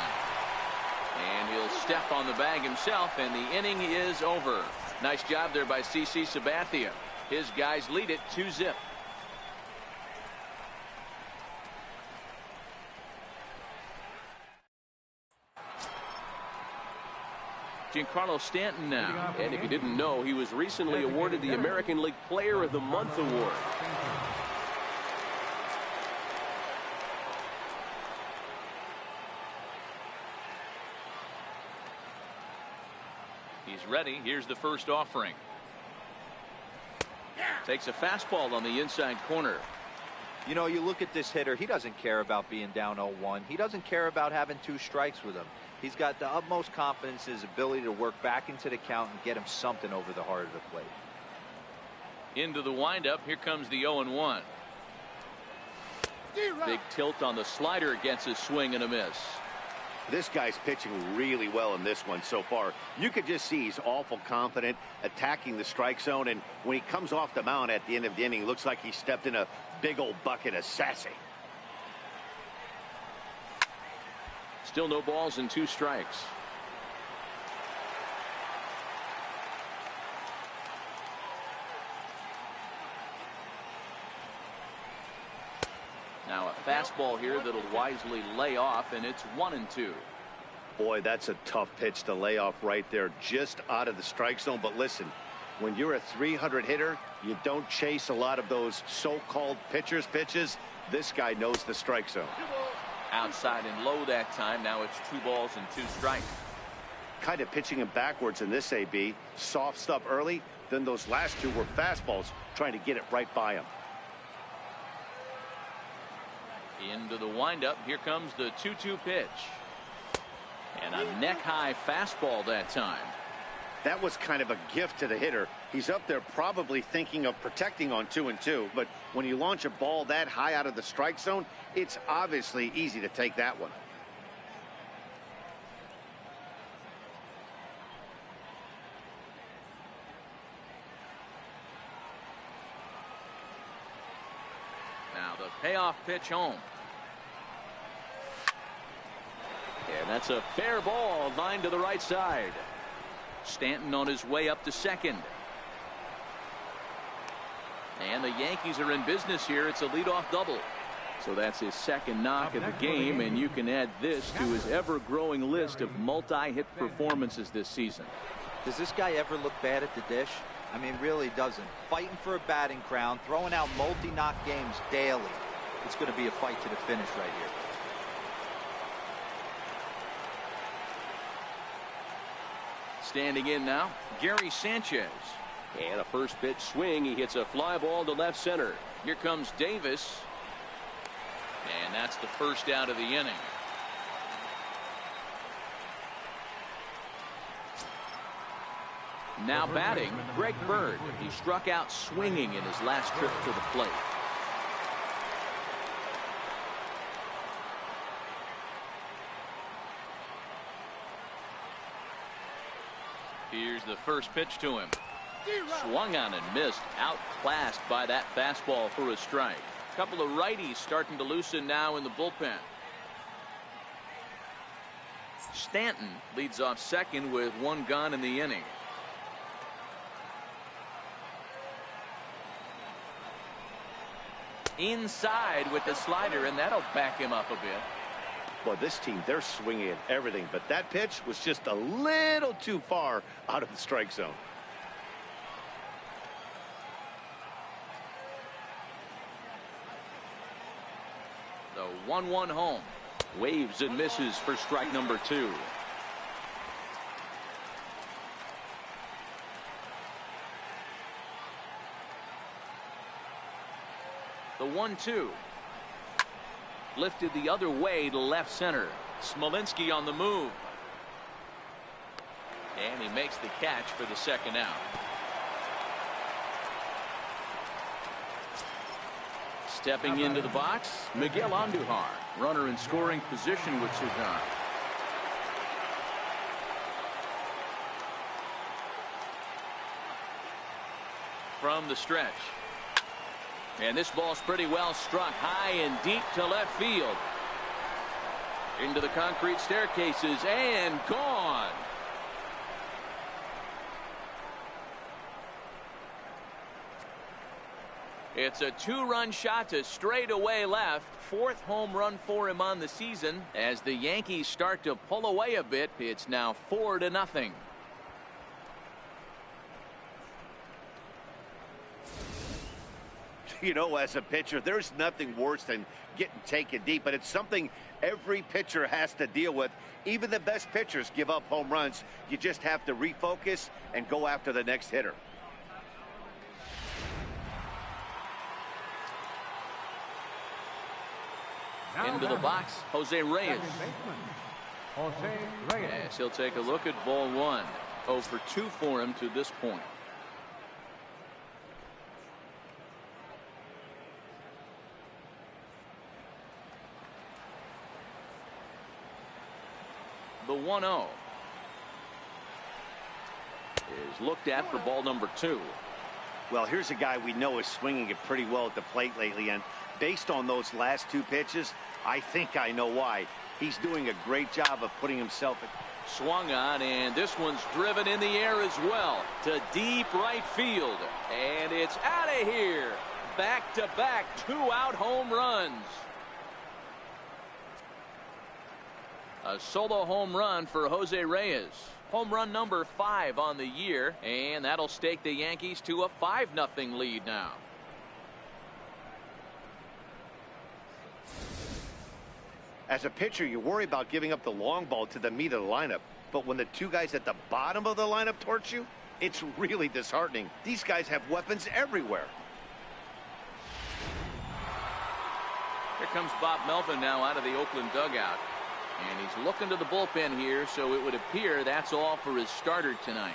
And he'll step on the bag himself, and the inning is over. Nice job there by CC Sabathia. His guys lead it 2-0. Giancarlo Stanton now. And if you didn't know, he was recently awarded the American League Player of the Month award. He's ready. Here's the first offering. Takes a fastball on the inside corner. You know, you look at this hitter, he doesn't care about being down 0-1. He doesn't care about having 2 strikes with him. He's got the utmost confidence in his ability to work back into the count and get him something over the heart of the plate. Into the windup, here comes the 0-1. Big tilt on the slider, gets a swing and a miss. This guy's pitching really well in this one so far. You could just see he's awful confident attacking the strike zone, and when he comes off the mound at the end of the inning, it looks like he stepped in a big old bucket of sassy. Still no balls and 2 strikes. Now a fastball here that'll wisely lay off, and it's 1-2. Boy, that's a tough pitch to lay off right there, just out of the strike zone. But listen, when you're a 300 hitter, you don't chase a lot of those so-called pitchers' pitches. This guy knows the strike zone. Outside and low that time. Now it's 2 balls and 2 strikes. Kind of pitching him backwards in this AB. Soft stuff early, then those last 2 were fastballs, trying to get it right by him. Into the windup, here comes the 2-2 pitch. And a neck-high fastball that time. That was kind of a gift to the hitter. He's up there probably thinking of protecting on 2-2, but when you launch a ball that high out of the strike zone, it's obviously easy to take that one. Now the payoff pitch home. And that's a fair ball, line to the right side. Stanton on his way up to second. And the Yankees are in business here. It's a leadoff double. So that's his second knock of the game, and you can add this to his ever-growing list of multi-hit performances this season. Does this guy ever look bad at the dish? I mean, really doesn't. Fighting for a batting crown, throwing out multi-knock games daily. It's going to be a fight to the finish right here. Standing in now, Gary Sanchez. And a first pitch swing. He hits a fly ball to left center. Here comes Davis. And that's the first out of the inning. Now batting, Greg Bird. He struck out swinging in his last trip to the plate. Here's the first pitch to him. Swung on and missed. Outclassed by that fastball for a strike. A couple of righties starting to loosen now in the bullpen. Stanton leads off second with 1 gone in the inning. Inside with the slider, and that'll back him up a bit. Well, this team, they're swinging at everything, but that pitch was just a little too far out of the strike zone. The 1-1 home. Waves and misses for strike number 2. The 1-2. Lifted the other way to left center. Smolinski on the move. And he makes the catch for the second out. Stepping into the box, Miguel Andujar. Runner in scoring position with Sugar. From the stretch. And this ball's pretty well struck high and deep to left field. Into the concrete staircases and gone. It's a 2-run shot to straightaway left. 4th home run for him on the season. As the Yankees start to pull away a bit, it's now 4-0. You know, as a pitcher, there's nothing worse than getting taken deep, but it's something every pitcher has to deal with. Even the best pitchers give up home runs. You just have to refocus and go after the next hitter. Into the box, Jose Reyes. Jose Reyes. Yes, he'll take a look at ball one. 0 for 2 for him to this point. The 1-0 is looked at for ball number 2. Well, here's a guy we know is swinging it pretty well at the plate lately, and based on those last 2 pitches, I think I know why. He's doing a great job of putting himself at... Swung on, and this one's driven in the air as well to deep right field, and it's out of here. Back-to-back 2-out home runs. A solo home run for Jose Reyes. Home run number 5 on the year, and that'll stake the Yankees to a 5-0 lead now. As a pitcher, you worry about giving up the long ball to the meat of the lineup. But when the 2 guys at the bottom of the lineup torch you, it's really disheartening. These guys have weapons everywhere. Here comes Bob Melvin now out of the Oakland dugout. And he's looking to the bullpen here, so it would appear that's all for his starter tonight.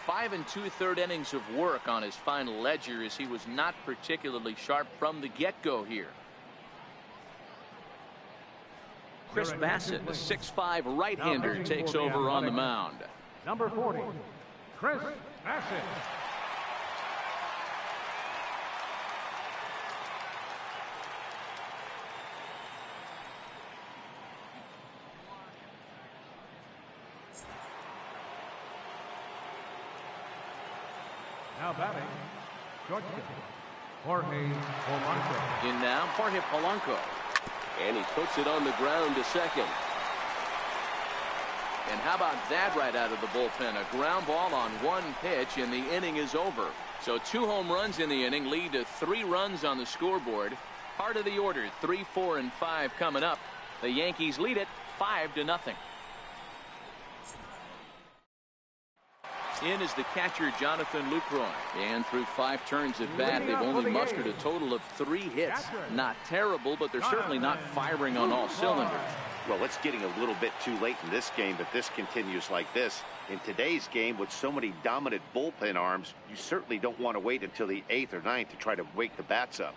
5 2/3 innings of work on his final ledger, as he was not particularly sharp from the get-go here. Chris Bassett, the 6'5" right-hander, takes over on the mound. Number 40, Chris Bassett. Now batting, shortstop, Jorge Polanco. In now, Jorge Polanco. And he puts it on the ground to second. And how about that right out of the bullpen? A ground ball on 1 pitch, and the inning is over. So 2 home runs in the inning lead to 3 runs on the scoreboard. Part of the order, 3, 4, and 5 coming up. The Yankees lead it 5-0. In is the catcher, Jonathan Lucroy. And through 5 turns at bat, they've only mustered a total of 3 hits. Not terrible, but they're certainly not firing on all cylinders. Well, it's getting a little bit too late in this game if this continues like this. In today's game, with so many dominant bullpen arms, you certainly don't want to wait until the 8th or 9th to try to wake the bats up.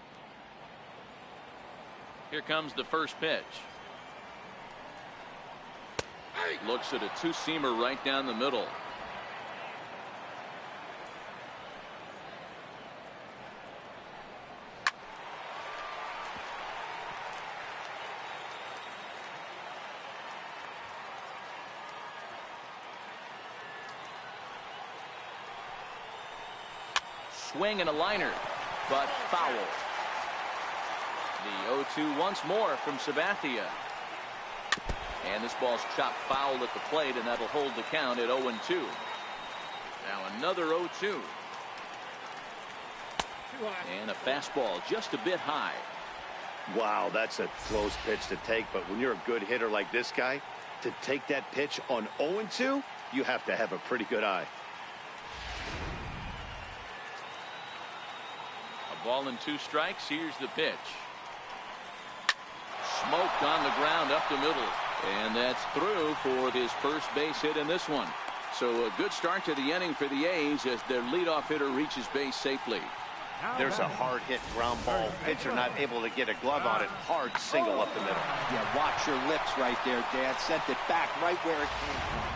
Here comes the first pitch. Looks at a 2-seamer right down the middle. Swing and a liner, but foul. The 0-2 once more from Sabathia. And this ball's chopped foul at the plate, and that'll hold the count at 0-2. Now another 0-2. And a fastball just a bit high. Wow, that's a close pitch to take, but when you're a good hitter like this guy, to take that pitch on 0-2, you have to have a pretty good eye. Ball and 2 strikes. Here's the pitch. Smoked on the ground up the middle. And that's through for his first base hit in this one. So a good start to the inning for the A's as their leadoff hitter reaches base safely. There's a hard hit ground ball. Pitcher not able to get a glove on it. Hard single up the middle. Yeah, watch your lips right there, Dad. Sent it back right where it came from.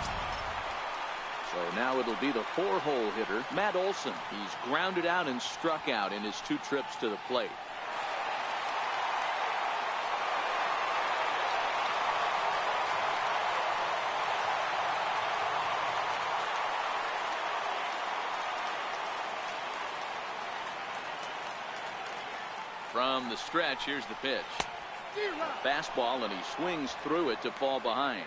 So now it'll be the 4-hole hitter, Matt Olson. He's grounded out and struck out in his 2 trips to the plate. From the stretch, here's the pitch. Fastball, and he swings through it to fall behind.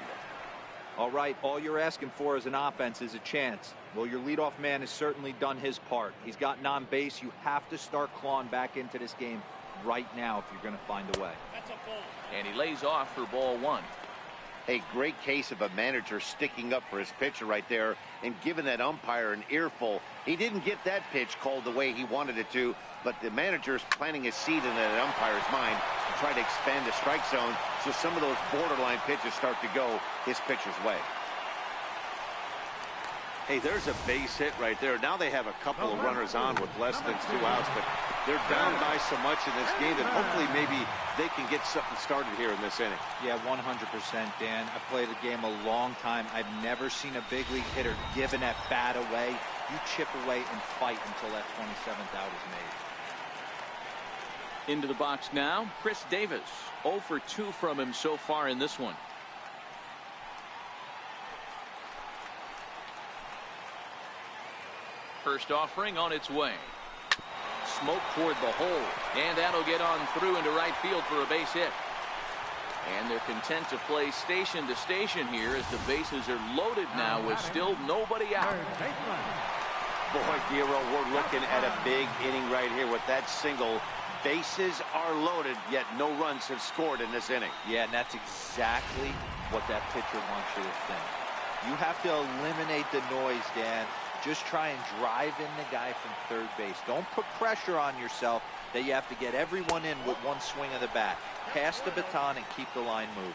All right, all you're asking for as an offense is a chance. Well, your leadoff man has certainly done his part. He's gotten on base. You have to start clawing back into this game right now if you're going to find a way. And he lays off for ball 1. A great case of a manager sticking up for his pitcher right there and giving that umpire an earful. He didn't get that pitch called the way he wanted it to, but the manager's planting a seed in that umpire's mind to try to expand the strike zone so some of those borderline pitches start to go his pitcher's way. Hey, there's a base hit right there. Now they have a couple of runners on with less than 2 outs, but they're down by so much in this game that hopefully maybe they can get something started here in this inning. Yeah, 100%, Dan. I played the game a long time. I've never seen a big league hitter give an at-bat away. You chip away and fight until that 27th out is made. Into the box now, Chris Davis. 0 for 2 from him so far in this one. First offering on its way. Smoke toward the hole, and that'll get on through into right field for a base hit. And they're content to play station to station here as the bases are loaded now with still nobody out. Boy, Giro, we're looking at a big inning right here with that single. Bases are loaded, yet no runs have scored in this inning. Yeah, and that's exactly what that pitcher wants you to think. You have to eliminate the noise, Dan. Just try and drive in the guy from third base. Don't put pressure on yourself that you have to get everyone in with one swing of the bat. Pass the baton and keep the line moving.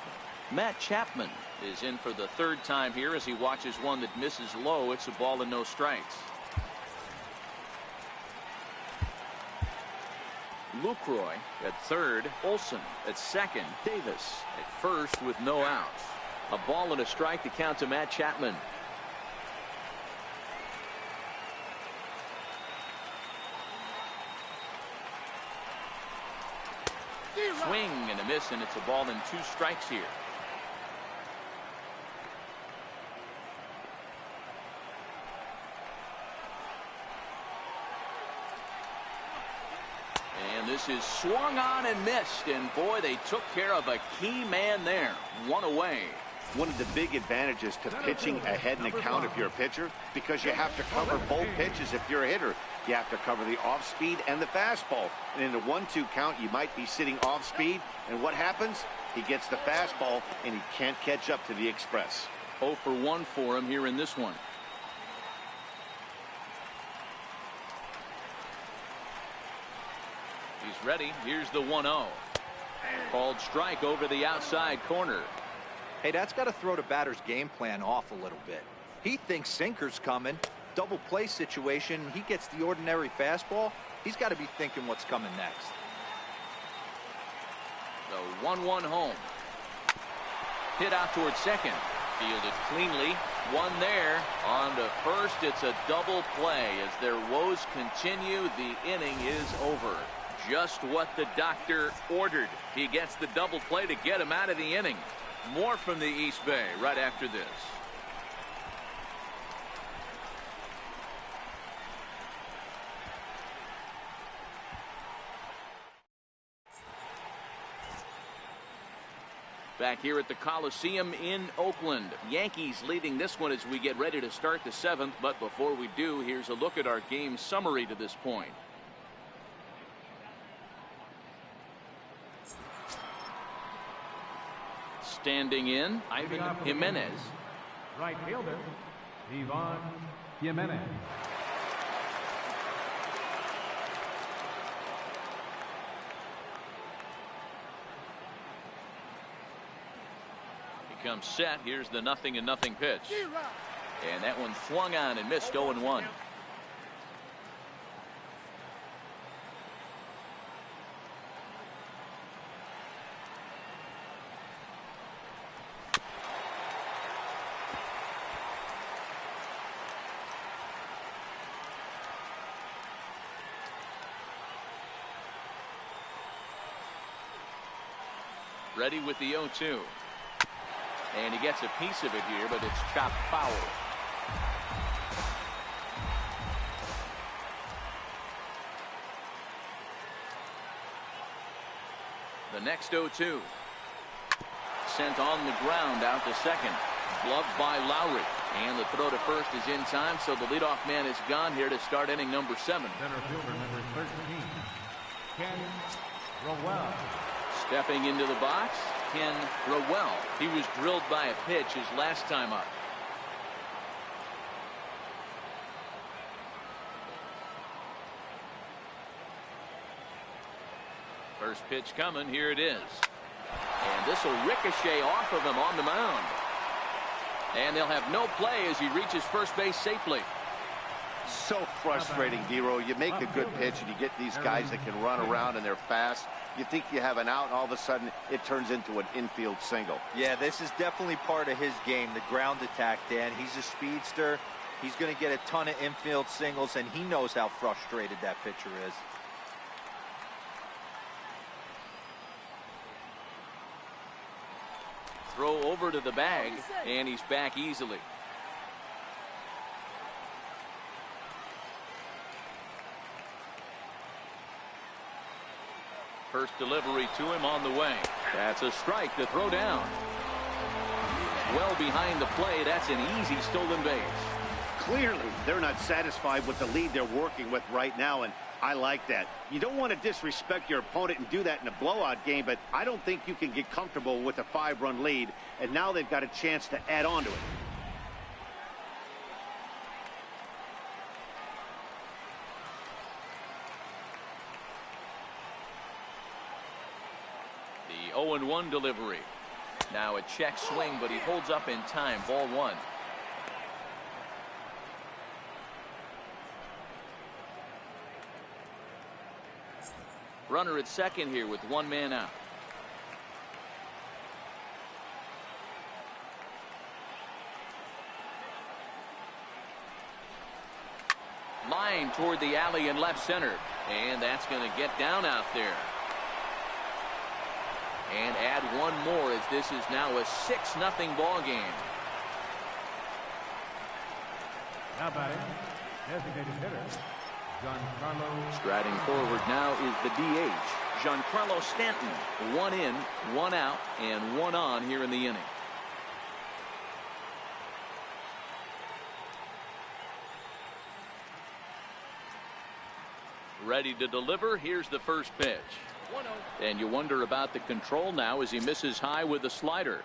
Matt Chapman is in for the third time here as he watches one that misses low. It's a ball and no strikes. Lucroy at third, Olson at second, Davis at first with no outs. A ball and a strike to count to Matt Chapman. Swing and a miss, and it's a ball and 2 strikes here. And this is swung on and missed, and boy, they took care of a key man there. 1 away. One of the big advantages to pitching ahead in the count if you're a pitcher, because you have to cover both pitches if you're a hitter. You have to cover the off-speed and the fastball. And in the 1-2 count, you might be sitting off-speed. And what happens? He gets the fastball, and he can't catch up to the express. 0 for 1 for him here in this one. He's ready. Here's the 1-0. Called strike over the outside corner. Hey, that's got to throw the batter's game plan off a little bit. He thinks sinker's coming. Double play situation. He gets the ordinary fastball. He's got to be thinking what's coming next. The 1-1 home. Hit out towards second. Fielded cleanly. One there. On to first. It's a double play. As their woes continue, the inning is over. Just what the doctor ordered. He gets the double play to get him out of the inning. More from the East Bay right after this. Back here at the Coliseum in Oakland. Yankees leading this one as we get ready to start the 7th. But before we do, here's a look at our game summary to this point. Standing in, Ivan Jimenez. Right fielder, Ivan Jimenez. He comes set. Here's the 0-0 pitch. And that one swung on and missed. 0-1. Ready with the 0-2. And he gets a piece of it here, but it's chopped foul. The next 0-2. Sent on the ground out to second. Gloved by Lowry. And the throw to first is in time, so the leadoff man is gone here to start inning number 7. Center fielder number 13, Ken Rowell. Stepping into the box, can throw well. He was drilled by a pitch his last time up. First pitch coming. Here it is. And this will ricochet off of him on the mound. And they'll have no play as he reaches first base safely. So frustrating, D-Row. You make a good pitch and you get these guys that can run around and they're fast. You think you have an out, and all of a sudden it turns into an infield single. Yeah, this is definitely part of his game, the ground attack, Dan. He's a speedster. He's going to get a ton of infield singles, and he knows how frustrated that pitcher is. Throw over to the bag, and he's back easily. First delivery to him on the way. That's a strike to throw down. Well behind the play. That's an easy stolen base. Clearly, they're not satisfied with the lead they're working with right now, and I like that. You don't want to disrespect your opponent and do that in a blowout game, but I don't think you can get comfortable with a 5-run lead, and now they've got a chance to add on to it. The 0-1 delivery. Now a check swing, but he holds up in time. Ball 1. Runner at second here with one man out. Line toward the alley in left center. And that's going to get down out there. And add one more as this is now a 6-0 ball game. Now batting, designated hitter, Giancarlo. Striding forward now is the DH, Giancarlo Stanton. 1 in, 1 out, and 1 on here in the inning. Ready to deliver. Here's the first pitch. And you wonder about the control now as he misses high with the slider.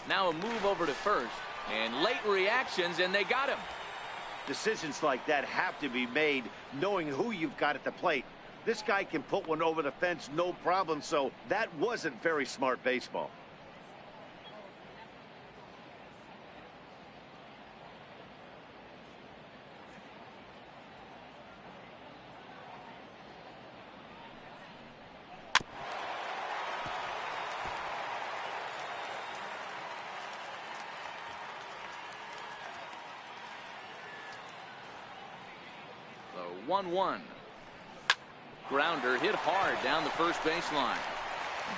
Now a move over to first, and late reactions, and they got him. Decisions like that have to be made knowing who you've got at the plate. This guy can put one over the fence, no problem, so that wasn't very smart baseball. The 1-1. Grounder hit hard down the first baseline,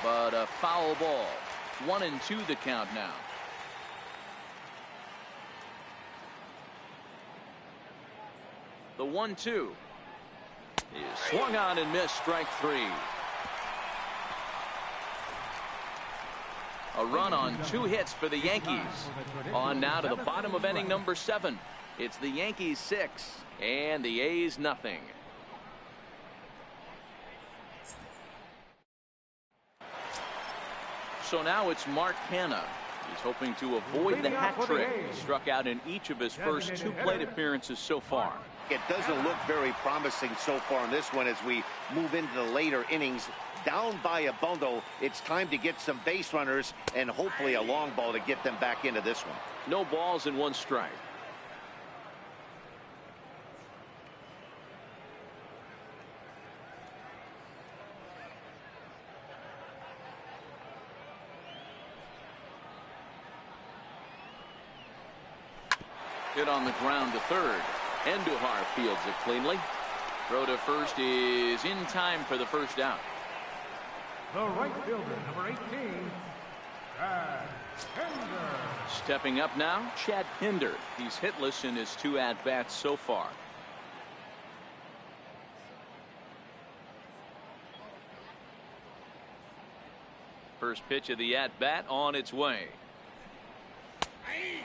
but a foul ball. 1-2 the count now. The 1-2 is swung on and missed. Strike 3. A run on 2 hits for the Yankees. On now to the bottom of inning number 7. It's the Yankees 6 and the A's nothing. So now it's Mark Hanna. He's hoping to avoid the hat trick. He struck out in each of his first 2 plate appearances so far. It doesn't look very promising so far in this one as we move into the later innings. Down by a bundle, it's time to get some base runners and hopefully a long ball to get them back into this one. No balls and 1 strike. Hit on the ground to third. Andujar fields it cleanly. Throw to first is in time for the first out. The right fielder, number 18, Chad Pinder. Stepping up now, Chad Pinder. He's hitless in his 2 at-bats so far. First pitch of the at-bat on its way.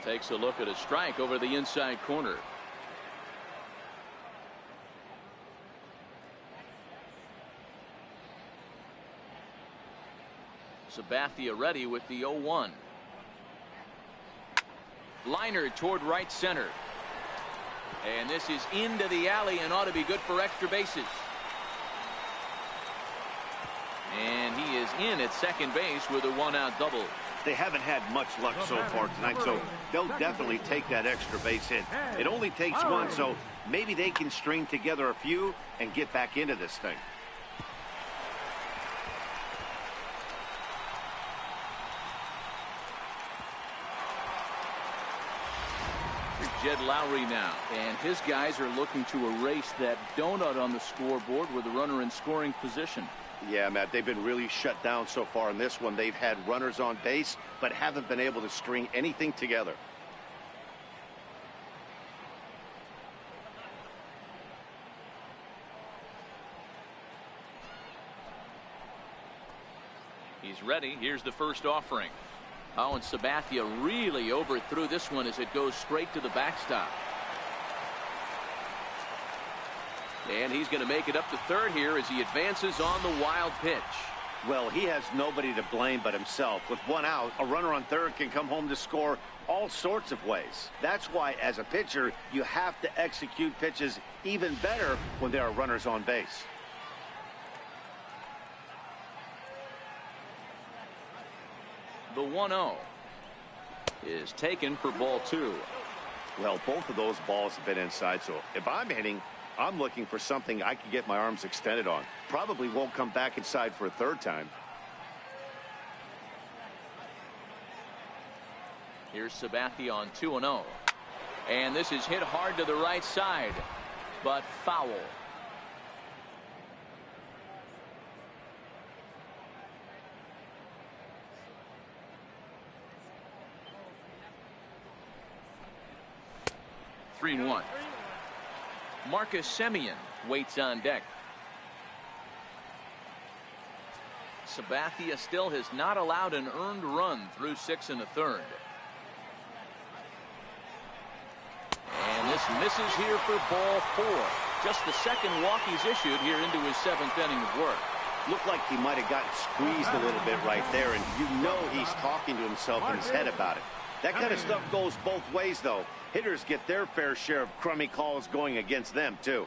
Takes a look at a strike over the inside corner. Sabathia ready with the 0-1. Liner toward right center. And this is into the alley and ought to be good for extra bases. And he is in at second base with a one-out double. They haven't had much luck so far tonight, so they'll definitely take that extra base hit. It only takes one, so maybe they can string together a few and get back into this thing. Jed Lowry now, and his guys are looking to erase that donut on the scoreboard with a runner in scoring position. Yeah, Matt, they've been really shut down so far in this one. They've had runners on base, but haven't been able to string anything together. He's ready. Here's the first offering. Oh, and Sabathia really overthrew this one as it goes straight to the backstop. And he's going to make it up to third here as he advances on the wild pitch. Well, he has nobody to blame but himself. With one out, a runner on third can come home to score all sorts of ways. That's why, as a pitcher, you have to execute pitches even better when there are runners on base. The 1-0 is taken for ball two. Well, both of those balls have been inside, so if I'm hitting, I'm looking for something I can get my arms extended on. Probably won't come back inside for a third time. Here's Sabathia on 2-0. And this is hit hard to the right side, but foul. Three and one. Marcus Semien waits on deck. Sabathia still has not allowed an earned run through 6 1/3. And this misses here for ball 4. Just the second walk he's issued here into his 7th inning of work. Looked like he might have gotten squeezed a little bit right there, and you know he's talking to himself in his head about it. That kind of stuff goes both ways, though. Hitters get their fair share of crummy calls going against them, too.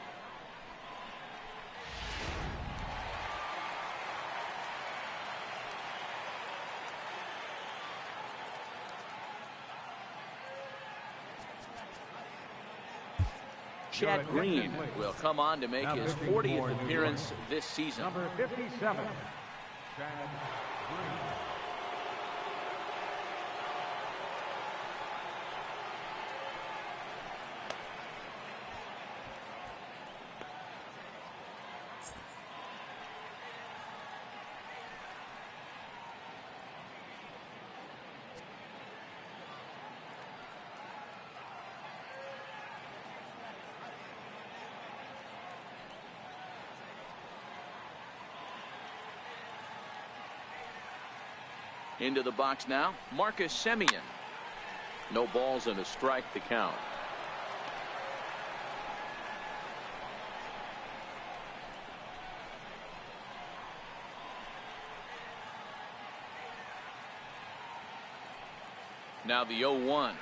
Chad Green will come on to make his 40th appearance this season. Number 57, Chad Green. Into the box now, Marcus Semien. No balls and a strike to count. Now the 0-1.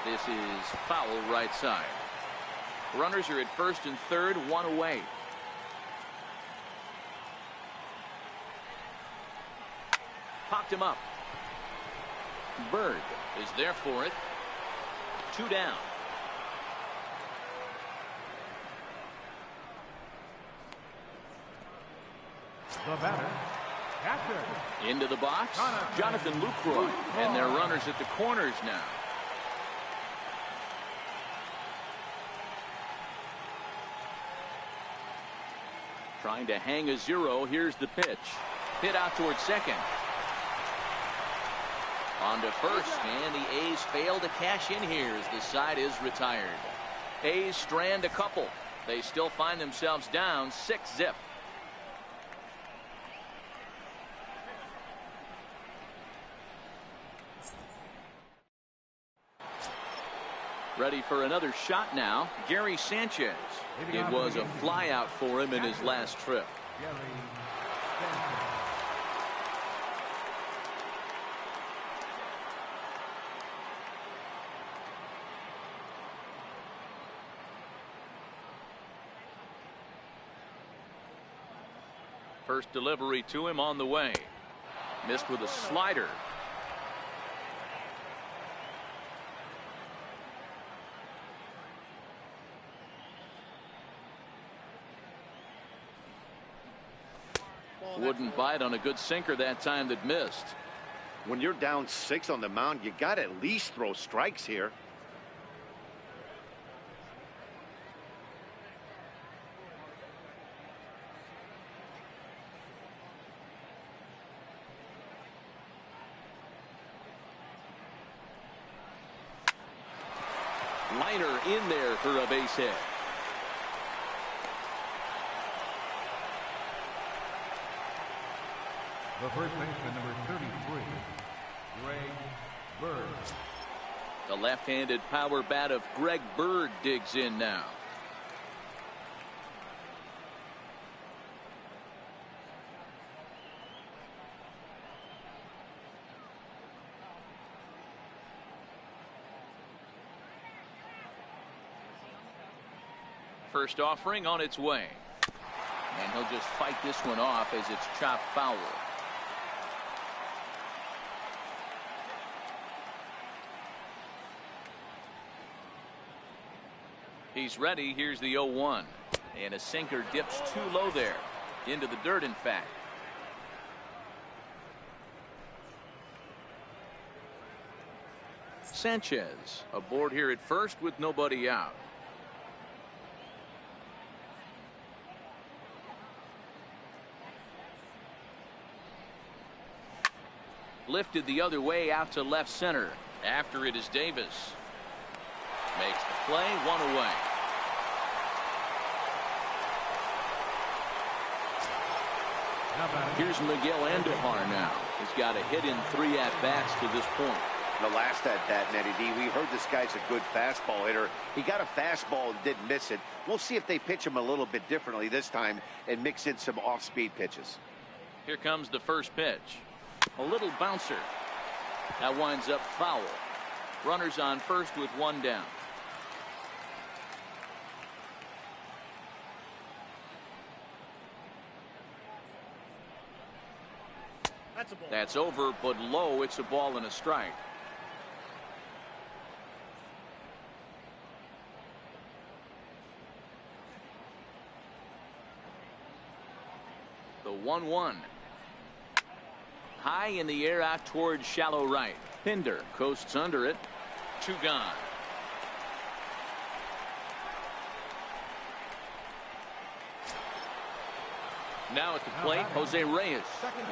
This is foul right side. Runners are at first and third, one away. Popped him up. Bird is there for it. 2 down. The batter, catcher. Into the box, Jonathan Lucroy. And their runners at the corners now. Trying to hang a 0. Here's the pitch. Hit out towards second. On to first, and the A's fail to cash in here as the side is retired. A's strand a couple. They still find themselves down 6-0. Ready for another shot now. Gary Sanchez. It was a flyout for him in his last trip. First delivery to him on the way. Missed with a slider. Wouldn't bite on a good sinker that time that missed. When you're down 6 on the mound, you got to at least throw strikes here. Liner in there for a base hit. The first baseman, number 33, Greg Bird. The left-handed power bat of Greg Bird digs in now. First offering on its way. And he'll just fight this one off as it's chopped foul. He's ready. Here's the 0-1. And a sinker dips too low there. Into the dirt, in fact. Sanchez aboard here at first with nobody out. Lifted the other way out to left center. After it is Davis. Makes the play, one away. Here's Miguel Andujar now. He's got a hit in 3 at-bats to this point. The last at-bat, Nettie D, we heard this guy's a good fastball hitter. He got a fastball and didn't miss it. We'll see if they pitch him a little bit differently this time and mix in some off-speed pitches. Here comes the first pitch. A little bouncer. That winds up foul. Runners on first with 1 down. That's over, but low. It's a ball and a strike. The 1-1. High in the air out towards shallow right. Pinder coasts under it. 2 gone. Now at the plate, Jose Reyes.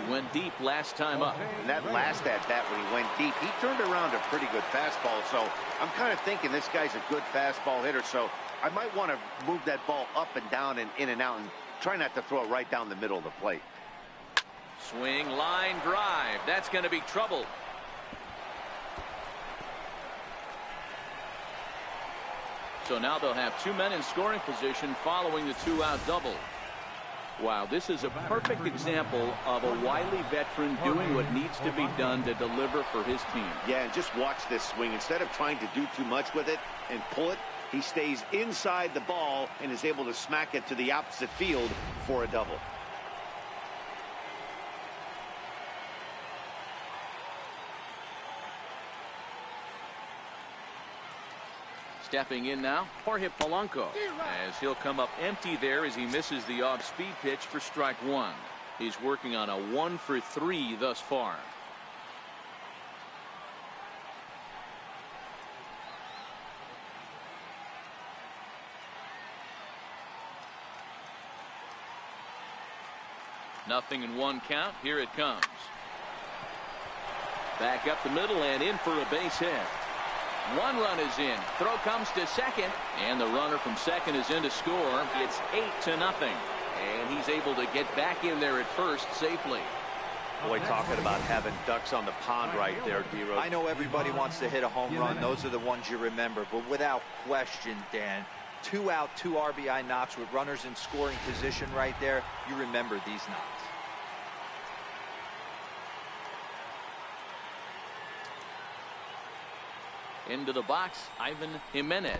He went deep last time up. And that last at-bat when he went deep, he turned around a pretty good fastball. So I'm kind of thinking this guy's a good fastball hitter. So I might want to move that ball up and down and in and out and try not to throw it right down the middle of the plate. Swing, line, drive. That's going to be trouble. So now they'll have 2 men in scoring position following the 2-out double. Wow, this is a perfect example of a wily veteran doing what needs to be done to deliver for his team. Yeah, and just watch this swing. Instead of trying to do too much with it and pull it, he stays inside the ball and is able to smack it to the opposite field for a double. Stepping in now, Jorge Polanco, as he'll come up empty there as he misses the off-speed pitch for strike 1. He's working on a 1-for-3 thus far. Nothing in 1 count. Here it comes. Back up the middle and in for a base hit. 1 run is in. Throw comes to second, and the runner from second is in to score. It's 8-0, and he's able to get back in there at first safely. Boy, talking about having ducks on the pond right there, D-Rose. I know everybody wants to hit a home run. Those are the ones you remember. But without question, Dan, 2 out, 2 RBI knocks with runners in scoring position right there. You remember these knocks. Into the box, Ivan Jimenez.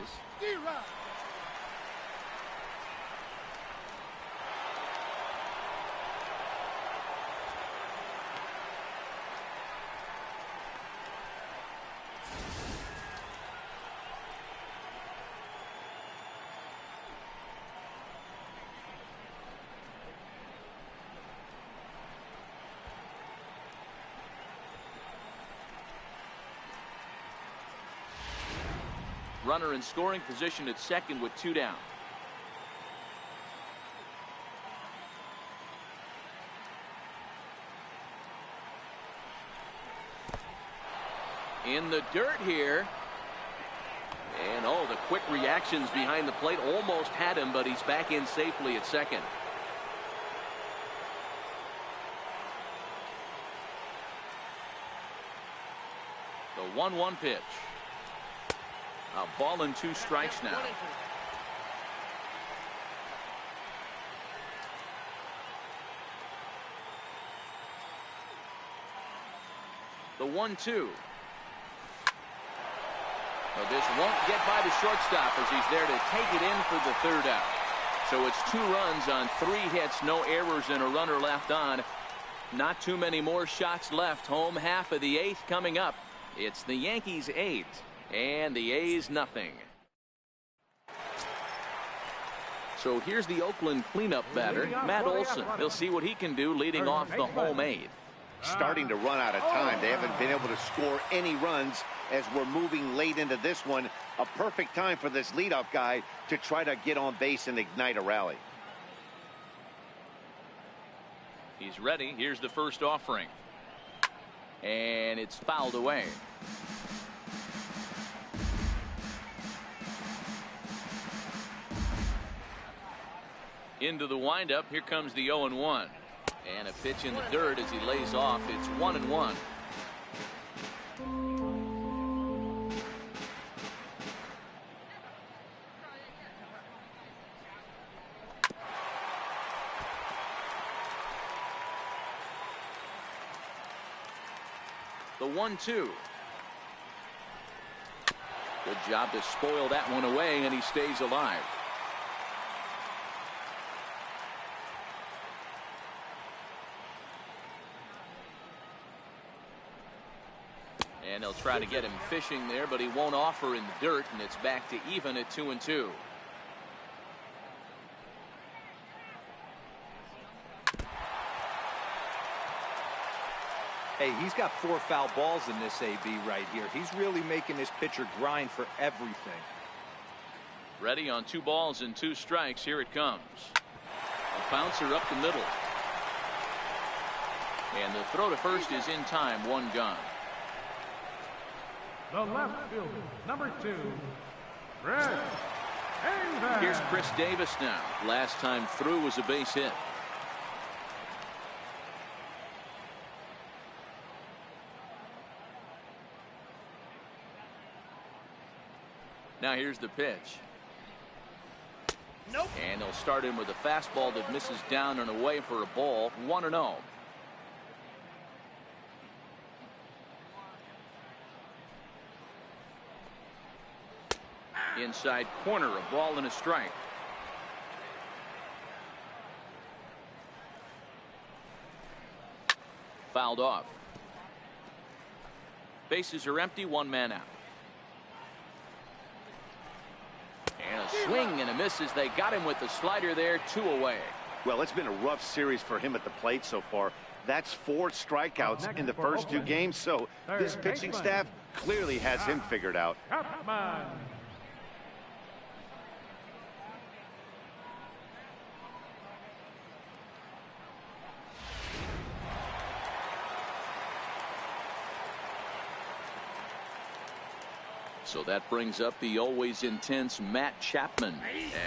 Runner in scoring position at second with 2 down. In the dirt here. And oh, the quick reactions behind the plate almost had him, but he's back in safely at second. The 1-1 pitch. A ball and 2 strikes now. The 1-2. Well, this won't get by the shortstop as he's there to take it in for the 3rd out. So it's 2 runs on 3 hits, no errors, and a runner left on. Not too many more shots left. Home half of the 8th coming up. It's the Yankees 8. And the A's nothing. So here's the Oakland cleanup batter, Matt Olson. He'll see what he can do leading off the home 8th. Starting to run out of time. They haven't been able to score any runs as we're moving late into this one. A perfect time for this leadoff guy to try to get on base and ignite a rally. He's ready. Here's the first offering. And it's fouled away. Into the windup. Here comes the 0-1. And a pitch in the dirt as he lays off. It's 1-1. The 1-2. Good job to spoil that one away, and he stays alive. And they'll try to get him fishing there, but he won't offer in the dirt, and it's back to even at 2-2. Hey, he's got 4 foul balls in this AB right here. He's really making this pitcher grind for everything. Ready on 2 balls and 2 strikes. Here it comes. A bouncer up the middle. And the throw to first is in time. 1 gone. The left fielder, number 2, Chris Davis. Here's Chris Davis now. Last time through was a base hit. Now here's the pitch. Nope. And they'll start him with a fastball that misses down and away for a ball. 1-0. Inside corner, a ball and a strike. Fouled off. Bases are empty, 1 man out. And a swing and a miss as they got him with the slider there. 2 away. Well, it's been a rough series for him at the plate so far. That's 4 strikeouts in the first 2 games, so this pitching staff clearly has him figured out. So that brings up the always intense Matt Chapman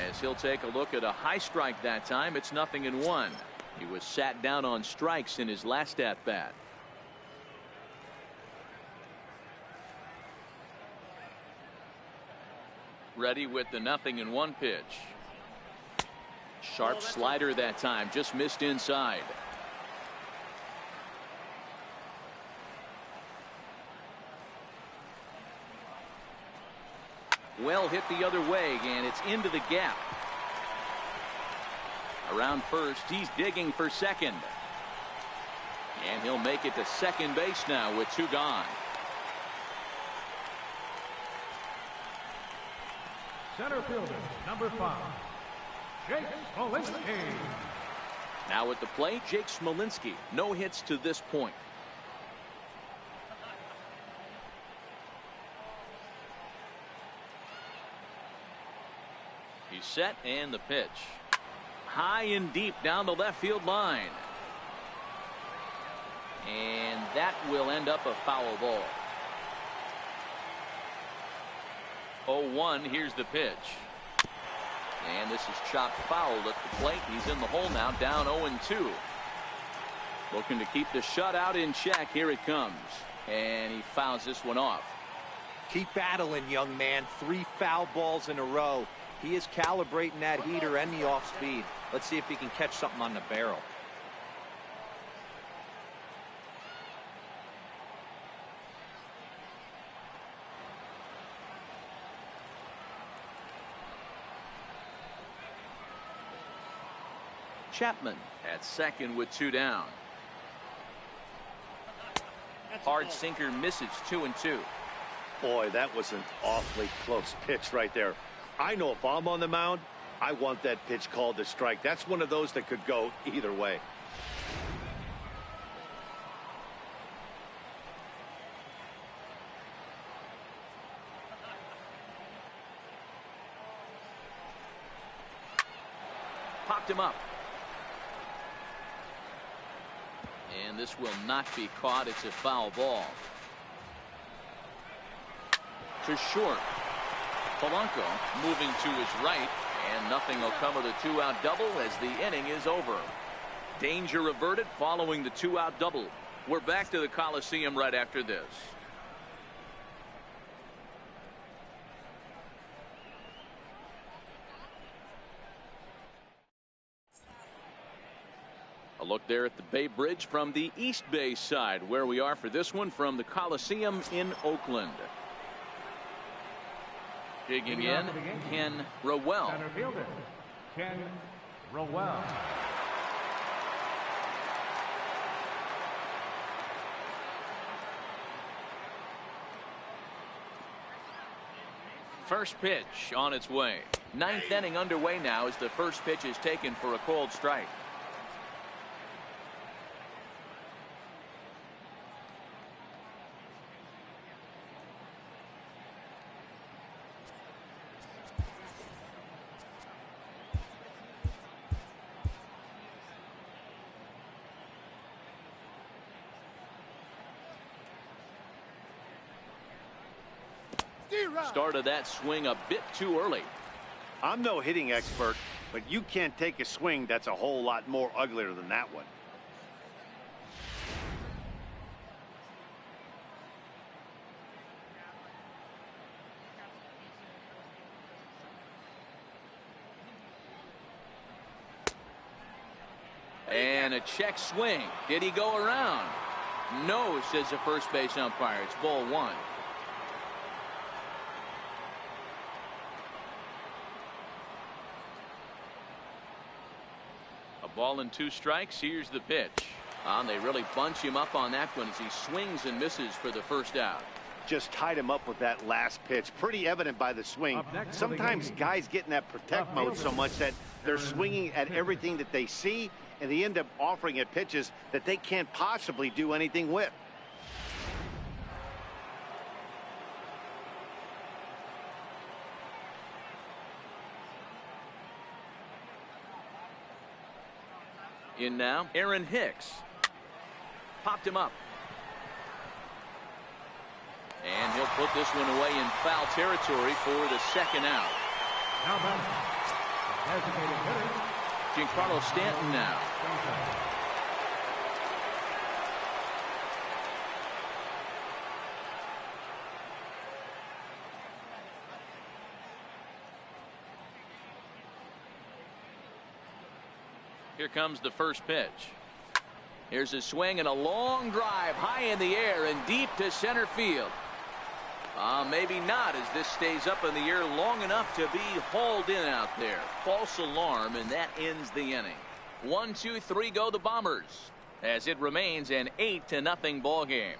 as he'll take a look at a high strike that time. It's 0-1. He was sat down on strikes in his last at-bat. Ready with the 0-1 pitch. Sharp slider that time, just missed inside. Well hit the other way, and it's into the gap. Around first, he's digging for second. And he'll make it to second base now with 2 gone. Center fielder, number 5, Jake Smolinski. Now at the plate, Jake Smolinski. No hits to this point. He's set, and the pitch. High and deep down the left field line. And that will end up a foul ball. 0-1, here's the pitch. And this is chopped foul at the plate. He's in the hole now, down 0-2. Looking to keep the shutout in check. Here it comes. And he fouls this one off. Keep battling, young man. 3 foul balls in a row. He is calibrating that heater and the off speed. Let's see if he can catch something on the barrel. Chapman at second with 2 down. Hard sinker misses, 2-2. Boy, that was an awfully close pitch right there. I know if I'm on the mound, I want that pitch called a strike. That's one of those that could go either way. Popped him up. And this will not be caught. It's a foul ball. To short. Polanco moving to his right, and nothing will come of the 2-out double as the inning is over. Danger averted following the 2-out double. We're back to the Coliseum right after this. A look there at the Bay Bridge from the East Bay side, where we are for this one from the Coliseum in Oakland. Digging in, Ken Rowell. Center fielder, Ken Rowell. First pitch on its way. 9th inning underway now as the first pitch is taken for a called strike. Started that swing a bit too early. I'm no hitting expert, but you can't take a swing that's a whole lot more uglier than that one. And a check swing. Did he go around? No, says the first base umpire. It's ball 1. Ball and 2 strikes. Here's the pitch. And they really bunch him up on that one as he swings and misses for the first out. Just tied him up with that last pitch. Pretty evident by the swing. Sometimes guys get in that protect mode so much that they're swinging at everything that they see, and they end up offering it pitches that they can't possibly do anything with. In now, Aaron Hicks. Popped him up. And he'll put this one away in foul territory for the second out. How about designated hitter, Giancarlo Stanton now. Here comes the first pitch. Here's a swing and a long drive high in the air and deep to center field. Maybe not, as this stays up in the air long enough to be hauled in out there. False alarm, and that ends the inning. 1, 2, 3 go the Bombers, as it remains an 8-0 ball game.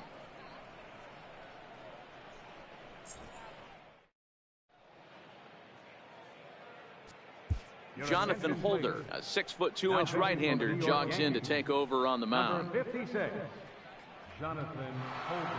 Jonathan Holder, a 6'2" right-hander, jogs in to take over on the mound. Number 56, Jonathan Holder.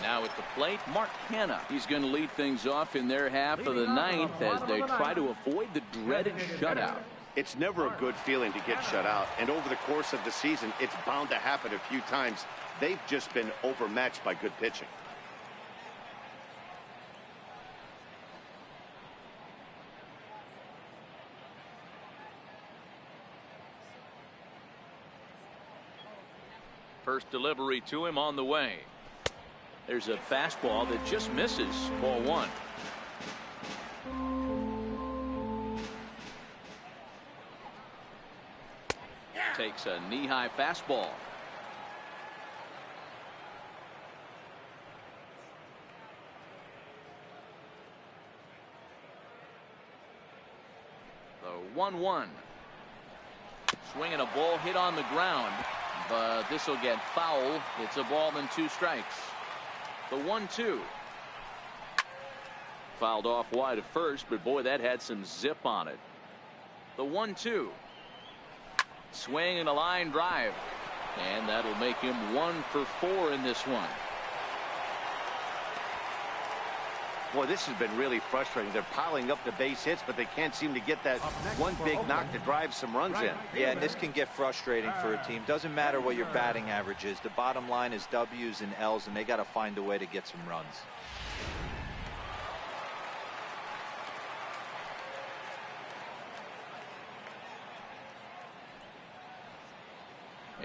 Now at the plate, Mark Hanna. He's going to lead things off in their half of the ninth as they try to avoid the dreaded shutout. It's never a good feeling to get shut out, and over the course of the season, it's bound to happen a few times. They've just been overmatched by good pitching. First delivery to him on the way. There's a fastball that just misses. Ball 1. Takes a knee-high fastball. The 1-1. Swinging a ball hit on the ground, but this will get foul. It's a ball and 2 strikes. The 1-2. Fouled off wide at first, but boy, that had some zip on it. The 1-2. Swing and a line drive, and that'll make him 1 for 4 in this one. Boy, this has been really frustrating. They're piling up the base hits, but they can't seem to get that one big knock to drive some runs in. Yeah, and this can get frustrating for a team. Doesn't matter what your batting average is. The bottom line is W's and L's, and they got to find a way to get some runs.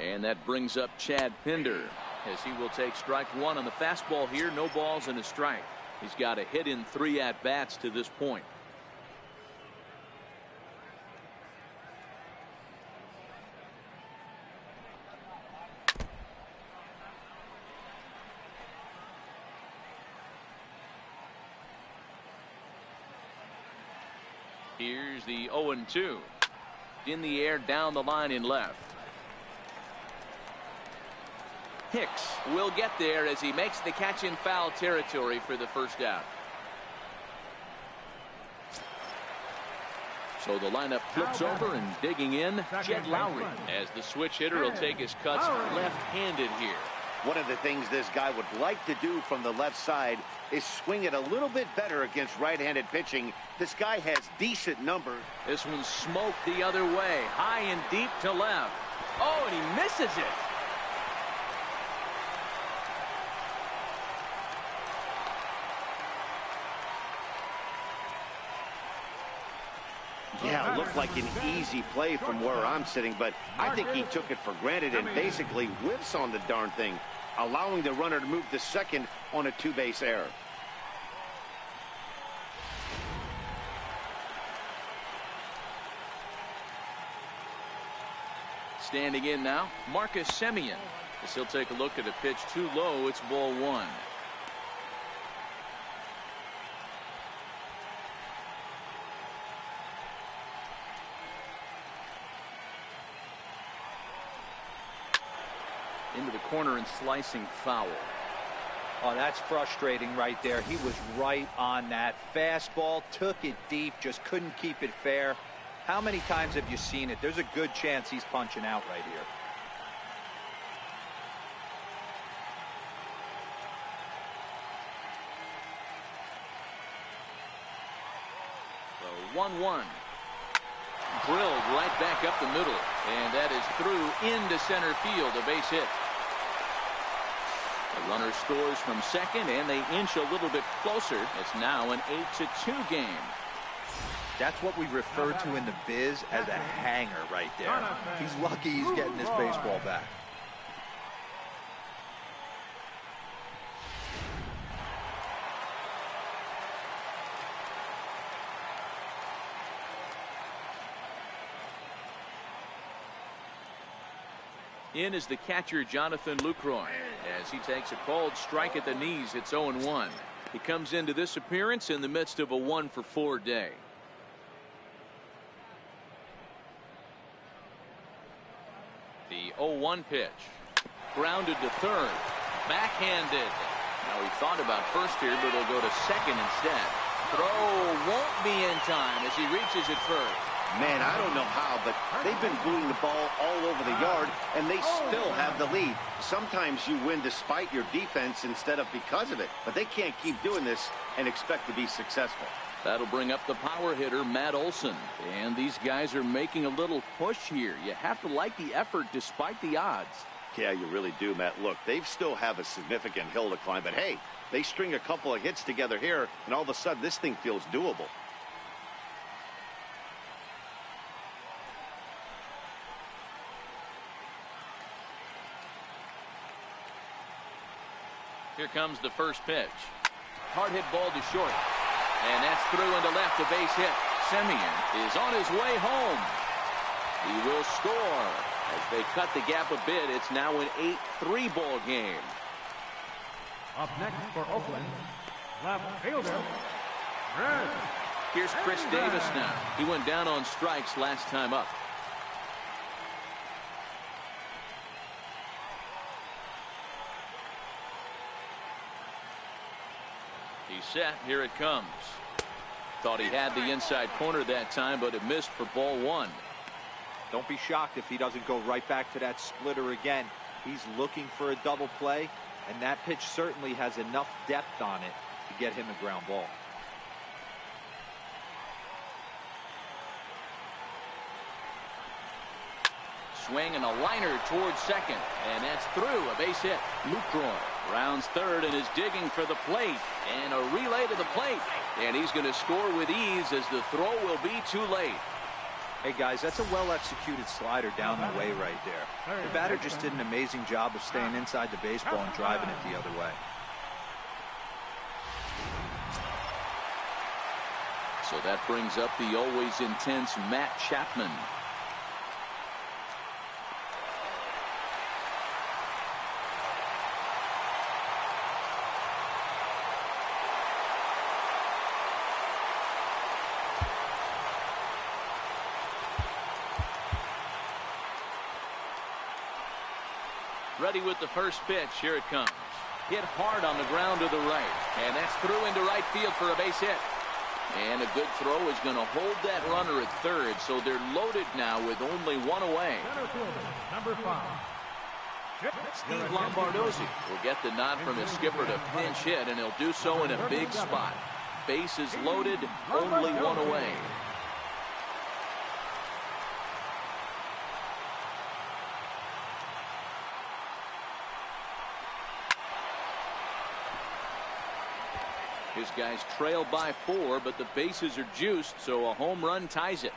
And that brings up Chad Pinder, as he will take strike 1 on the fastball here. No balls and a strike. He's got a hit in 3 at-bats to this point. Here's the 0-2. In the air, down the line in left. Hicks will get there as he makes the catch in foul territory for the first out. So the lineup flips over, and digging in, Jed Lowry, as the switch hitter will take his cuts left-handed here. One of the things this guy would like to do from the left side is swing it a little bit better against right-handed pitching. This guy has decent numbers. This one's smoked the other way, high and deep to left. Oh, and he misses it. Yeah, it looked like an easy play from where I'm sitting, but I think he took it for granted and basically whiffs on the darn thing, allowing the runner to move to second on a 2-base error. Standing in now, Marcus Semien, as he'll take a look at a pitch too low. It's ball 1. Into the corner and slicing foul. Oh, that's frustrating right there. He was right on that. Fastball, took it deep, just couldn't keep it fair. How many times have you seen it? There's a good chance he's punching out right here. The 1-1. Drilled right back up the middle, and that is through into center field, a base hit. The runner scores from second, and they inch a little bit closer. It's now an 8-2 game. That's what we refer to in the biz as a hanger right there. He's lucky he's getting this baseball back. In is the catcher, Jonathan Lucroy. As he takes a called strike at the knees, it's 0-1. He comes into this appearance in the midst of a 1-for-4 day. The 0-1 pitch. Grounded to third. Backhanded. Now he thought about first here, but he'll go to second instead. Throw won't be in time as he reaches it first. Man, I don't know how, but they've been booting the ball all over the yard, and they still have the lead. Sometimes you win despite your defense instead of because of it, but they can't keep doing this and expect to be successful. That'll bring up the power hitter, Matt Olson. And these guys are making a little push here. You have to like the effort despite the odds. Yeah, you really do, Matt. Look, they still have a significant hill to climb, but hey, they string a couple of hits together here, and all of a sudden this thing feels doable. Here comes the first pitch. Hard hit ball to short. And that's through into left, a base hit. Semien is on his way home. He will score. As they cut the gap a bit, it's now an 8-3 ball game. Up next for Oakland, left fielder, Red. Here's Chris Davis now. He went down on strikes last time up. He's set. Here it comes. Thought he had the inside corner that time, but it missed for ball one. Don't be shocked if he doesn't go right back to that splitter again. He's looking for a double play, and that pitch certainly has enough depth on it to get him a ground ball. Swing and a liner towards second, and that's through. A base hit. Lucroy rounds third and is digging for the plate, and a relay to the plate, and he's going to score with ease as the throw will be too late. Hey guys, that's a well-executed slider down the way right there. The batter just did an amazing job of staying inside the baseball and driving it the other way. So that brings up the always intense Matt Chapman. Ready with the first pitch. Here it comes. Hit hard on the ground to the right. And that's through into right field for a base hit. And a good throw is going to hold that runner at third. So they're loaded now with only one away. Center fielder, number 5. Steve Lombardozzi will get the nod from his skipper to pinch hit, and he'll do so in a big spot. Bases loaded, only one away. His guys trail by 4, but the bases are juiced, so a home run ties it.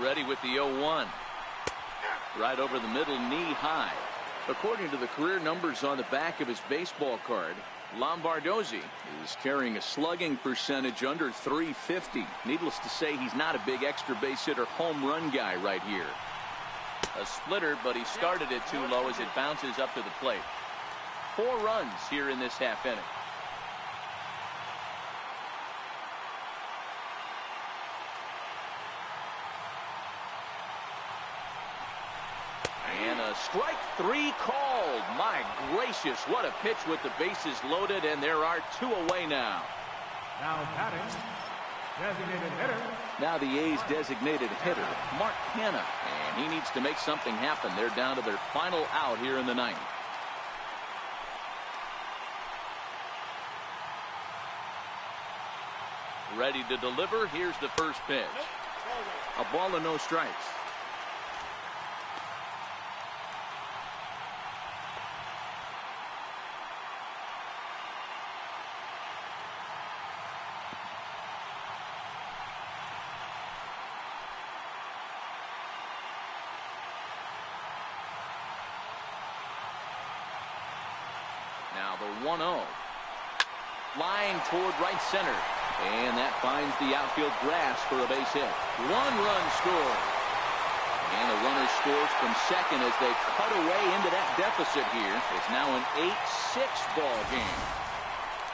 Ready with the 0-1. Right over the middle, knee high. According to the career numbers on the back of his baseball card, Lombardozzi is carrying a slugging percentage under .350. Needless to say, he's not a big extra base hitter home run guy right here. A splitter, but he started it too low as it bounces up to the plate. 4 runs here in this half inning. And a strike 3 called. My gracious, what a pitch with the bases loaded, and there are 2 away now. Now batting, designated hitter. Now the A's designated hitter, Mark Hanna, and he needs to make something happen. They're down to their final out here in the 9th. Ready to deliver. Here's the first pitch. A ball and no strikes. The 1-0. Line toward right center. And that finds the outfield grass for a base hit. 1-run score. And a runner scores from second as they cut away into that deficit here. It's now an 8-6 ball game.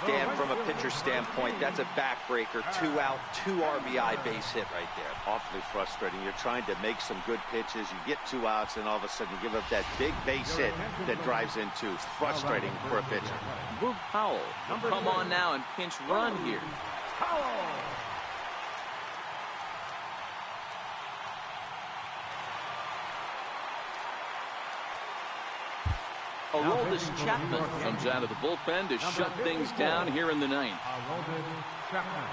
Dan, from a pitcher standpoint, that's a backbreaker. 2 out, 2 RBI base hit right there. Awfully frustrating. You're trying to make some good pitches. You get 2 outs, and all of a sudden you give up that big base hit that drives in 2. Frustrating for a pitcher. Boog Powell will come on now and pinch run here. Aroldis Chapman comes out of the bullpen to shut things down here in the 9th. Aroldis Chapman.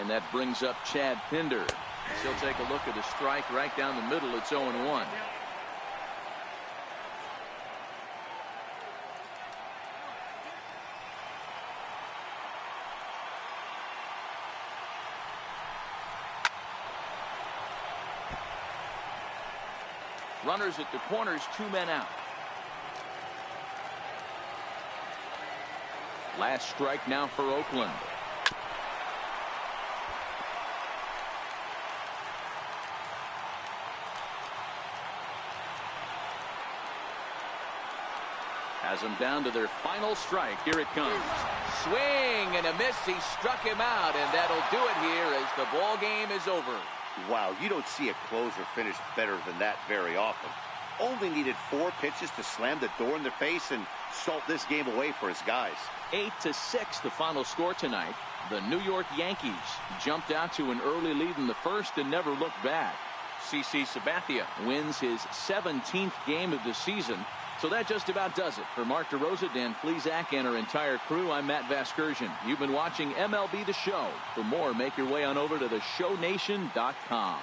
And that brings up Chad Pinder. He'll take a look at a strike right down the middle. It's 0-1. Runners at the corners, 2 men out. Last strike now for Oakland. Has them down to their final strike. Here it comes. Swing and a miss. He struck him out, and that'll do it here as the ball game is over. Wow, you don't see a closer finish better than that very often. Only needed 4 pitches to slam the door in their face and salt this game away for his guys. 8-6 the final score tonight. The New York Yankees jumped out to an early lead in the first and never looked back. CC Sabathia wins his 17th game of the season. So that just about does it. For Mark DeRosa, Dan Plesac, and our entire crew, I'm Matt Vasgersian. You've been watching MLB The Show. For more, make your way on over to theshownation.com.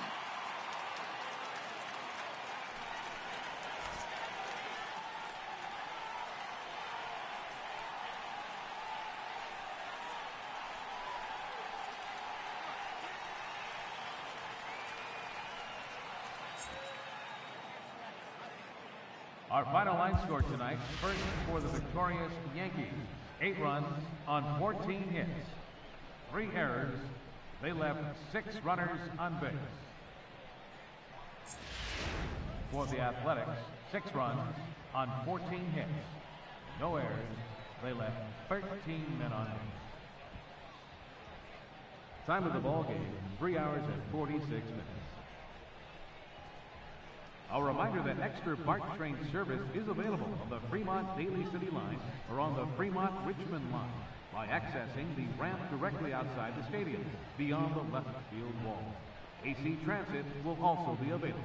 Our final line score tonight, first for the victorious Yankees, 8 runs on 14 hits, 3 errors. They left 6 runners on base. For the Athletics, 6 runs on 14 hits, no errors. They left 13 men on base. Time of the ball game, 3 hours and 46 minutes. A reminder that extra BART train service is available on the Fremont Daly City line or on the Fremont Richmond line by accessing the ramp directly outside the stadium beyond the left field wall. AC Transit will also be available.